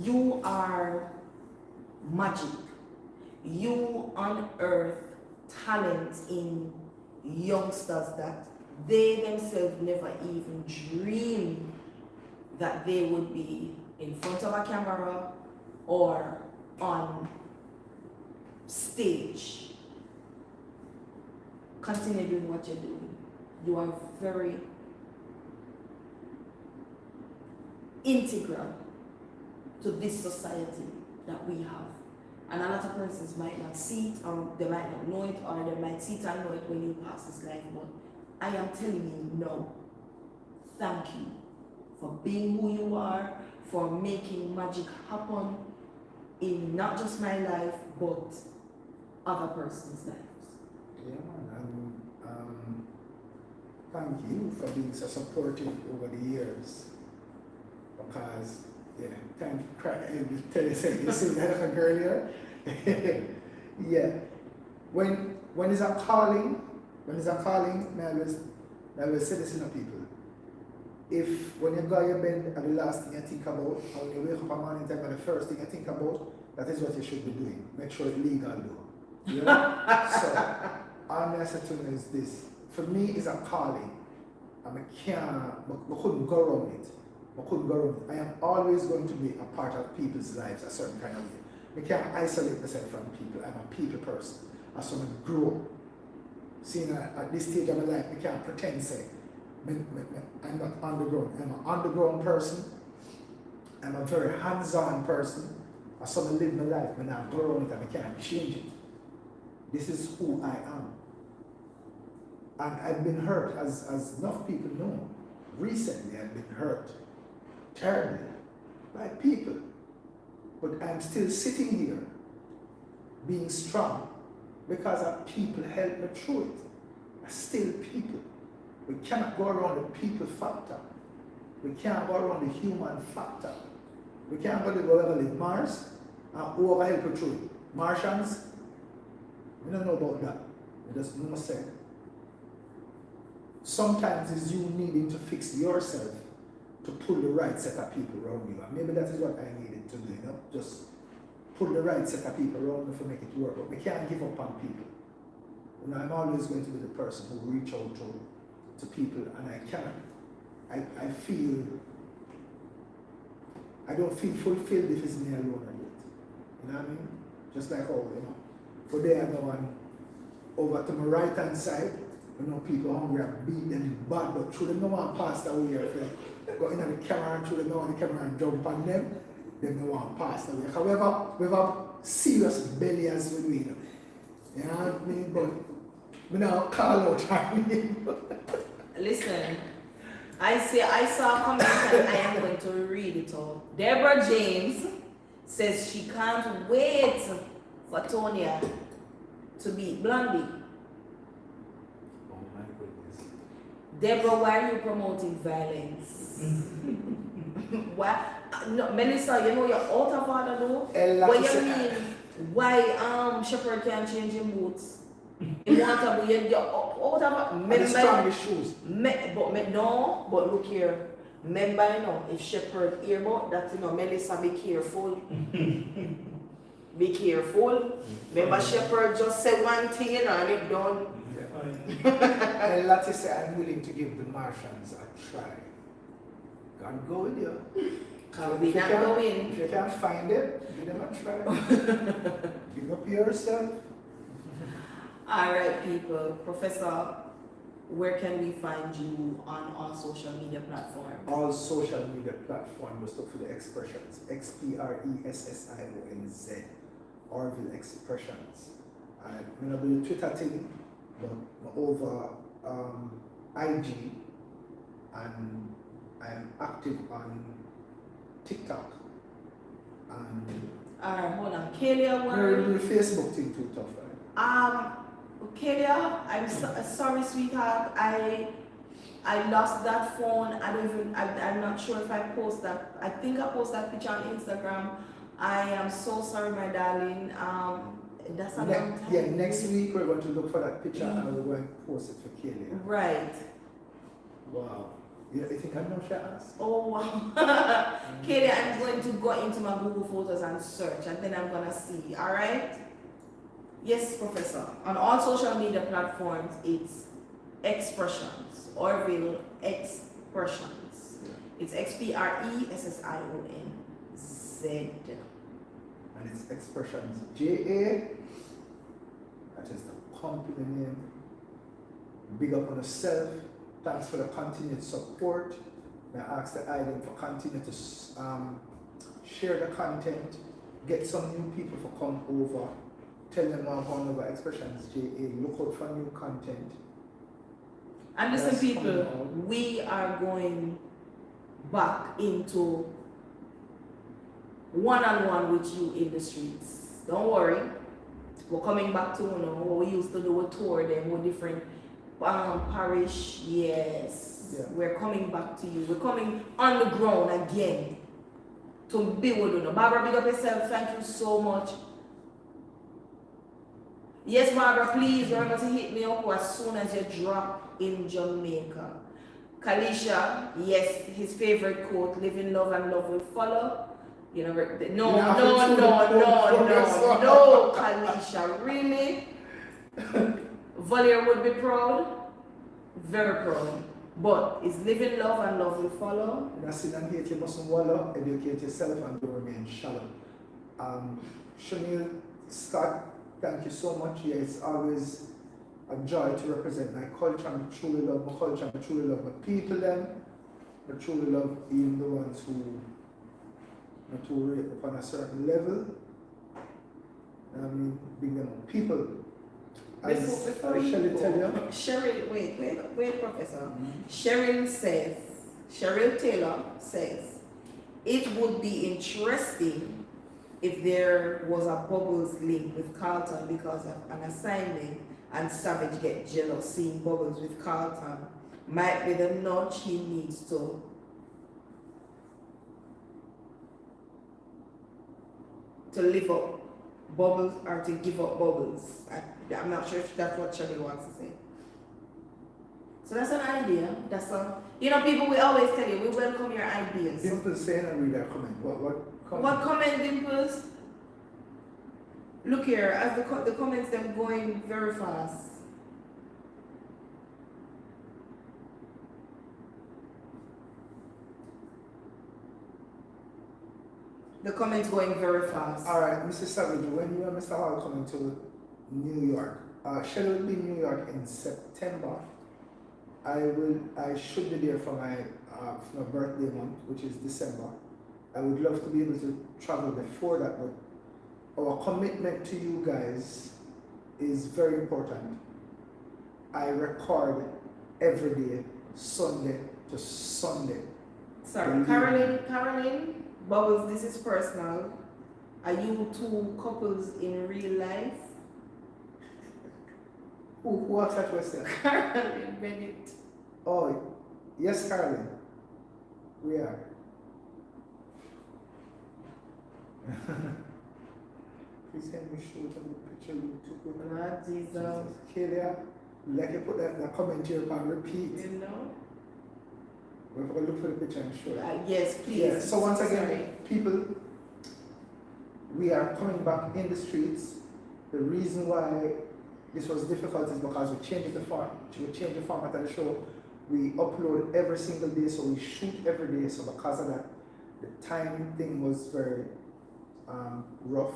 You are magic. You unearth talent in youngsters that they themselves never even dreamed that they would be in front of a camera or on stage. Continue doing what you're doing. You are very integral to this society that we have. And a lot of persons might not see it, or they might not know it, or they might see it and know it when you pass this life. But I am telling you, no. Thank you for being who you are, for making magic happen in not just my life, but other persons' lives. Yeah, man. thank you for being so supportive over the years. Because, yeah, thank you. Tell you, say, you see that like a girl here? Yeah. When it's a calling, I always say this to people. If when you go your bed and the last thing you think about, or when you wake up in the morning time and the first thing you think about, that is what you should be doing. Make sure it's legal though. You know? So all I say to you is this. For me it's a calling. And I couldn't go around it. I am always going to be a part of people's lives a certain kind of way. I can't isolate myself from people. I'm a people person. As someone grow. Seeing at this stage of my life, I can't pretend say I'm not underground. I'm an underground person. I'm a very hands-on person. As someone live my life, when I go around it and I can't change it. This is who I am. And I've been hurt, as enough people know. Recently I've been hurt terribly by people. But I'm still sitting here being strong because of people help me through it. I'm still people. We cannot go around the people factor. We can't go around the human factor. We can't go to Mars and who will help you through it. Martians, we don't know about that. We just don't say. Sometimes it's you needing to fix yourself to pull the right set of people around you. And maybe that is what I needed to do, you know? Just pull the right set of people around me to make it work. But we can't give up on people. You know, I'm always going to be the person who reach out to people, and I cannot. I don't feel fulfilled if it's me alone I do it. You know what I mean? Just like how, you know, for there I go on over to my right hand side, you know, people hungry and beat them bad, but through them no one pass that way here. Go in the camera and through them no one the camera and jump on them no one pass that way. However, we have serious belly as we do it. You know what I mean? But we now call out our name. Listen, I saw a comment and I am going to read it all. Deborah James says she can't wait for Tonya to beat Blondie. Oh my goodness. Deborah, why are you promoting violence? Why? No, Melissa, you know you're out of order though. What you mean? Why Shepherd can't change your boots? You want to be you're out of order. Strongest shoes. But look here. Remember, you know, if Shepherd hear about that, you know, Melissa, be careful. Be careful. Remember, Shepherd just said one thing, you know, and it done. And Lati said, I'm willing to give the Martians a try. God go with you. We not going. If you can't find it, give them a try. Give up yourself. All right, people. Professor, where can we find you on all social media platforms? All social media platforms, look for the Xpressionz. Xpressionz. Orville Xpressionz. I'm going to do the Twitter thing, but over IG, and I'm active on TikTok. And Alright, hold on. Kalia, we're doing the Facebook thing too tough, right? Kalia, I'm sorry, sweetheart. I lost that phone. I'm not sure if I post that. I think I post that picture on Instagram. I am so sorry, my darling. That's a long time. Yeah, next week we're going to look for that picture and we're going to post it for Kalia. Right. Wow. Yeah, I think I know she asked. Oh wow. Kalia, I'm going to go into my Google Photos and search, and then I'm gonna see. All right. Yes, Professor. On all social media platforms, it's Xpressionz, Orville Xpressionz. It's Xpressionz. And it's Xpressionz JA. That is the company name. Big up on yourself. Thanks for the continued support. I ask the island for continue to share the content. Get some new people to come over. Tell them I'm going over Xpressionz JA. Look out for new content. And listen, people, we are going back into one-on-one with you in the streets. Don't worry. We're coming back to what we used to do, a tour them with different Parish, yes. Yeah. We're coming back to you. We're coming on the ground again to be with you. Barbara, big up yourself. Thank you so much. Yes, Barbara, please remember to hit me up as soon as you drop in Jamaica. Kalisha, yes, his favorite quote, live in love and love will follow. You know, no, Kalisha, really? Valier would be proud, very proud. But is live in love and love will follow. In a sin and hate, you mustn't wallow, educate yourself and don't remain shallow. Shamil, Scott, thank you so much. Yeah, it's always a joy to represent my culture. I truly love my culture, I truly love my people them. I truly love even the ones who not to rate upon a certain level. I mean, bring them up. People. As Before Shelly tell you. Cheryl, wait, Professor. Cheryl Taylor says, it would be interesting if there was a Bubbles link with Carlton because of an assignment and Savage get jealous seeing Bubbles with Carlton. Might be the nudge he needs to live up Bubbles or to give up Bubbles. I'm not sure if that's what Shelly wants to say. So that's an idea. That's people, we always tell you, we welcome your ideas. So Dimples saying and read their comment. What comment? what comment, Dimples? Look here, as the comments them going very fast. The comments going very fast. Alright, Mr. Savage, when you and Mr. Hall coming to New York, Shelly will be in New York in September. I should be there for my birthday month, which is December. I would love to be able to travel before that, but our commitment to you guys is very important. I record every day, Sunday to Sunday. Sorry, Caroline, Bubbles, this is personal. Are you two couples in real life? Who asked that question? Caroline Bennett. Oh, yes, Caroline. We are. Please send me shoot on the picture you took with her. Lord Jesus. Kalia, like you put that comment here and repeat. You know? We're going to look for the picture and show it. Yes, please. Yeah, so once again, Sorry. people, we are coming back in the streets. The reason why this was difficult is because we changed the format of the show. We upload every single day, so we shoot every day. So because of that, the time thing was very rough.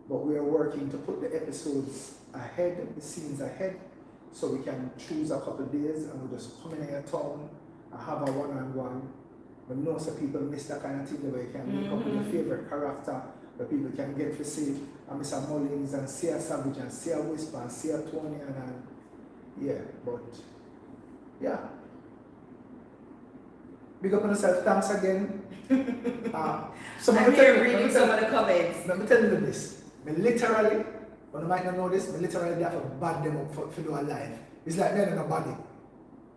But we are working to put the episodes ahead, the scenes ahead, so we can choose a couple of days and we just come in your town and have a one-on-one. But know some people miss that kind of thing where you can meet up with your favorite character, where people can get to see Mr. Mullins and see a Savage and see a Whisper and see a Tony and yeah, but yeah. Big up on yourself, thanks again. I'm here reading some of the comments. Let me tell you this. Me literally, when you might not know this, me literally have to bad them up for do a live. It's like they're in a body.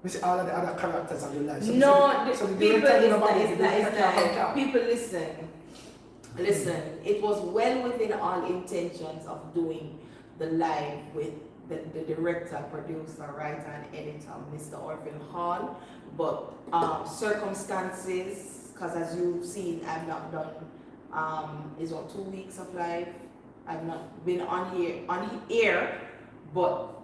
We see all of the other characters of the life. So people listen. It was well within all intentions of doing the live with the director, producer, writer, and editor, Mr. Orville Hall, but circumstances, because as you've seen, I've not done is what 2 weeks of live. I've not been on air, but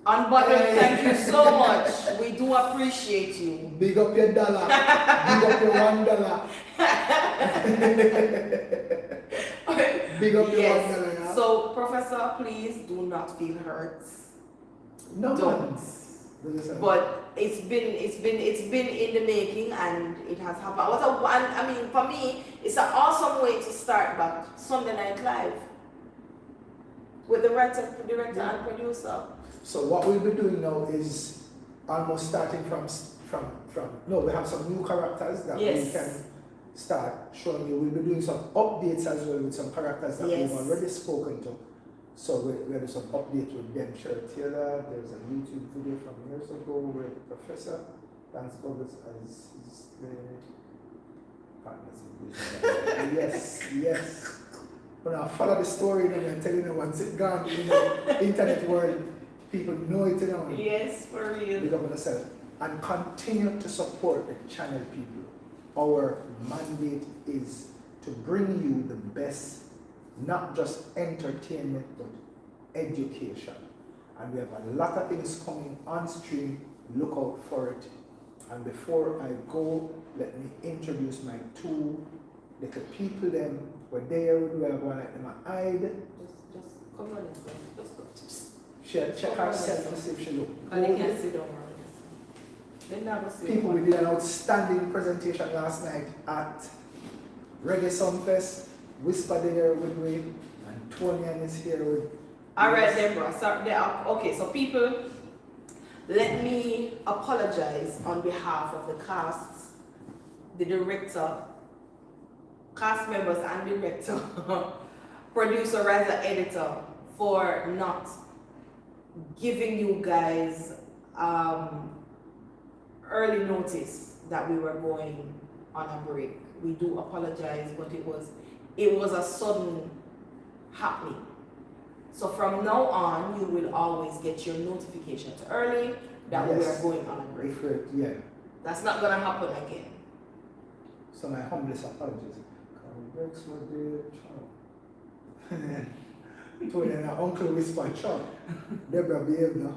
on button, thank you so much. We do appreciate you. Big up your dollar. Big up your $1. Big up your Yes. $1. Yeah? So, Professor, please do not feel hurt. No, Don't. man. But it's been in the making and it has happened. For me, it's an awesome way to start back Sunday Night Live with the writer, director, and producer. So what we'll be doing now is almost starting from we have some new characters that Yes. we can start showing you. We'll be doing some updates as well with some characters that Yes. we've already spoken to. So we had some update with them. Sherry Taylor. There's a YouTube video from years ago where Professor Dance Bubbles as the partners. Yes. When I follow the story and I'm telling you once it's gone in the internet world, people know it now. Yes, for real. Big up on yourself. And continue to support the channel, people. Our mandate is to bring you the best, not just entertainment, but education. And we have a lot of things coming on stream. Look out for it. And before I go, let me introduce my two little people. Them were there. We have one at my eye. Just come on, just go. Check herself and see if she look. And they can't sit down. They never see. People, we did an outstanding presentation last night at Reggae Sunfest. Whisper there with me, and Tonian is here with. All right, Deborah. So, okay, so people, let me apologize on behalf of the cast, the director, cast members and director, producer, writer, editor, for not giving you guys early notice that we were going on a break. We do apologize, but it was a sudden happening. So from now on, you will always get your notifications early that we are going on a break. Yeah. That's not gonna happen again. So my humblest apologies. Breaks were there. Tonian, Uncle Whisper Chuck. Deborah, behave now.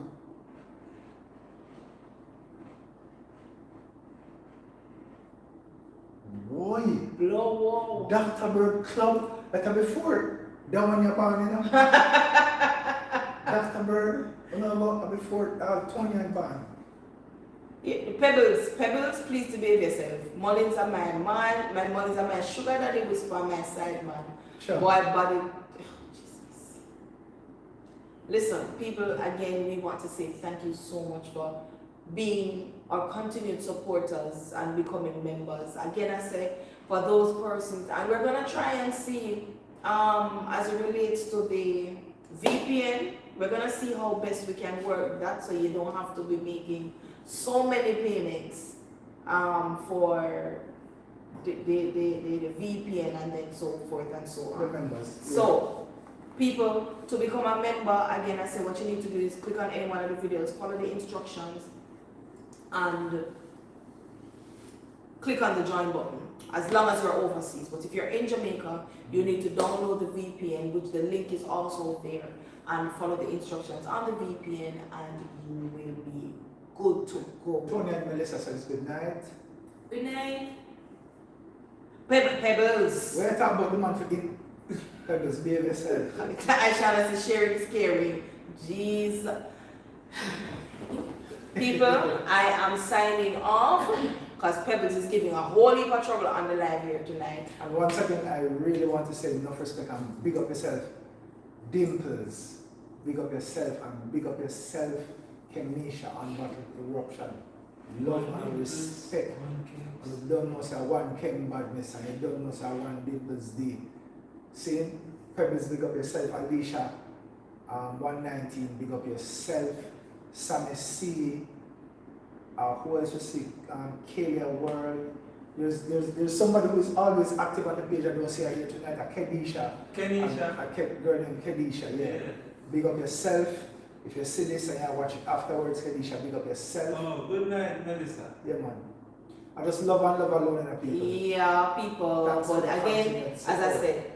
Boy, Blow. Dr. Bird Club, like before, that one you're born, you know? Dr. Bird, you know, before Tony and Ban. Pebbles, please to behave yourself. Mullins are my man, my Mullins are my sugar daddy, Whisper my side man. Sure. Boy, body. Oh, Jesus. Listen, people, again, we want to say thank you so much for being our continued supporters and becoming members. Again, I say for those persons, and we're gonna try and see as it relates to the VPN, we're gonna see how best we can work that so you don't have to be making so many payments for the VPN and then so forth and so on. Members. So, people, to become a member, again, I say what you need to do is click on any one of the videos, follow the instructions, and click on the join button, as long as you're overseas. But if you're in Jamaica, you need to download the VPN, which the link is also there, and follow the instructions on the VPN, and you will be good to go. Tony and Melissa says good night. Good night. Pebbles. We're talking about the man forgetting Pebbles, behave yourself. I shall say sharing is scary. Jeez. People, I am signing off because Pebbles is giving a whole heap of trouble on the live here tonight. And once again, I really want to say enough respect and big up yourself. Dimples, big up yourself and big up yourself, Kemisha and Battle Eruption. Love and respect. And you don't know say one Kem badness and you don't know say one Dimples D. See, Pebbles, big up yourself. Alicia, 119, big up yourself. Sammy C. Who else you see? Kalia World. There's somebody who is always active on the page. I don't see her here tonight. Kedisha. A girl named Kedisha. Yeah. Big up yourself. If you see this and you watch it afterwards, Kedisha, big up yourself. Oh, good night, Melissa. Yeah, man. I just love and love alone in the people. Yeah, people. That's but the again, fashion, as I said,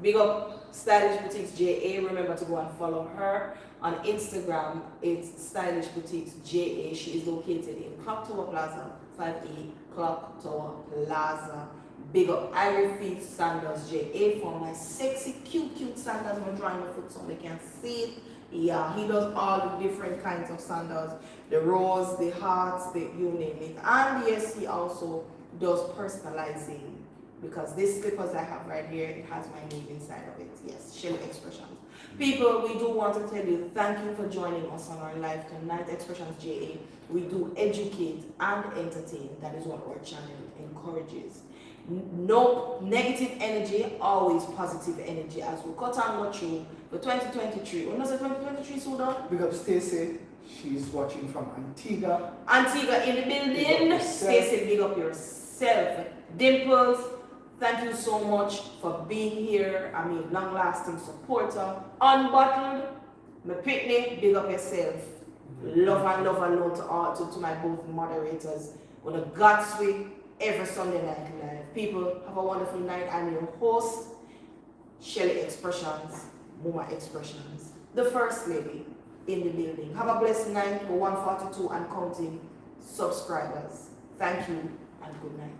big up Stylish Boutiques JA. Remember to go and follow her. On Instagram, it's Stylish Boutiques JA. She is located in Clock Tower Plaza, 5E Clock Tower Plaza. Big up Irie Feet Sandals JA for my sexy, cute sandals. I'm drawing my foot so they can see it. Yeah, he does all the different kinds of sandals. The rose, the hearts, you name it. And yes, he also does personalizing because this slippers I have right here, it has my name inside of it. Yes, Shelly Xpressionz. People, we do want to tell you thank you for joining us on our live tonight, Xpressionz JA. We do educate and entertain. That is what our channel encourages. No negative energy, always positive energy as we cut and go through for 2023. When was it 2023 so done? Big up Stacey. She's watching from Antigua. Antigua in the Big up building. yourself. Stacey, big up yourself. Dimples, thank you so much for being here. I mean, long-lasting supporter. Unbottled, my picnic, big up yourself. Love and love alone to all to my both moderators. With a God's way every Sunday night live. People, have a wonderful night. I'm your host, Shelly Xpressionz, Mama Xpressionz, the First Lady in the building. Have a blessed night for 142 and counting subscribers. Thank you and good night.